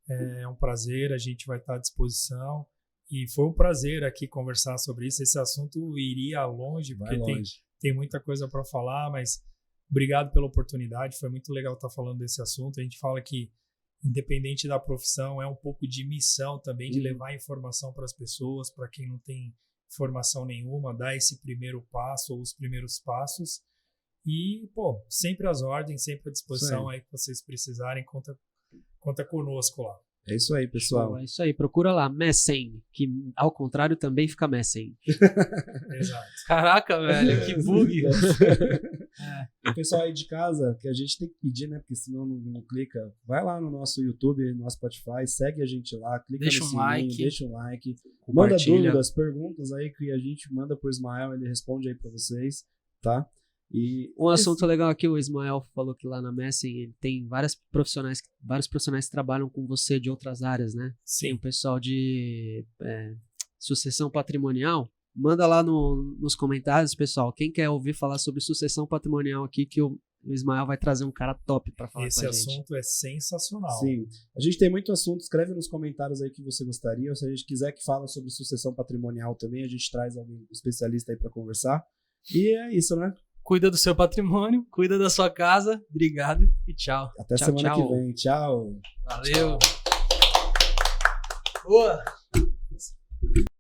É um prazer, a gente vai estar à disposição. E foi um prazer aqui conversar sobre isso. Esse assunto iria longe, porque tem muita coisa para falar, mas obrigado pela oportunidade. Foi muito legal estar falando desse assunto. A gente fala que, independente da profissão, é um pouco de missão também, de levar informação para as pessoas, para quem não tem informação nenhuma, dar esse primeiro passo ou os primeiros passos. E, sempre às ordens, sempre à disposição aí que vocês precisarem, conta conosco lá. É isso aí, pessoal. É isso aí, procura lá, Messing, que ao contrário também fica Messing. Exato. Caraca, velho, que bug. O pessoal aí de casa, que a gente tem que pedir, né? Porque senão não clica. Vai lá no nosso YouTube, no Spotify, segue a gente lá, clica no sininho, deixa um like, manda dúvidas, perguntas aí que a gente manda pro Ismael, ele responde aí pra vocês, tá? E um assunto legal aqui, o Ismael falou que lá na Messing ele tem vários profissionais que trabalham com você de outras áreas, né? Sim. Tem o pessoal de sucessão patrimonial, Manda lá nos comentários, pessoal. Quem quer ouvir falar sobre sucessão patrimonial aqui, que o Ismael vai trazer um cara top para falar Esse com a gente. assunto é sensacional. Sim. A gente tem muito assunto. Escreve nos comentários aí que você gostaria. Ou se a gente quiser que fala sobre sucessão patrimonial também, a gente traz alguém especialista aí para conversar. E é isso, né? Cuida do seu patrimônio, cuida da sua casa. Obrigado e tchau. Até Tchau, semana tchau. que vem. Tchau. Valeu. Boa.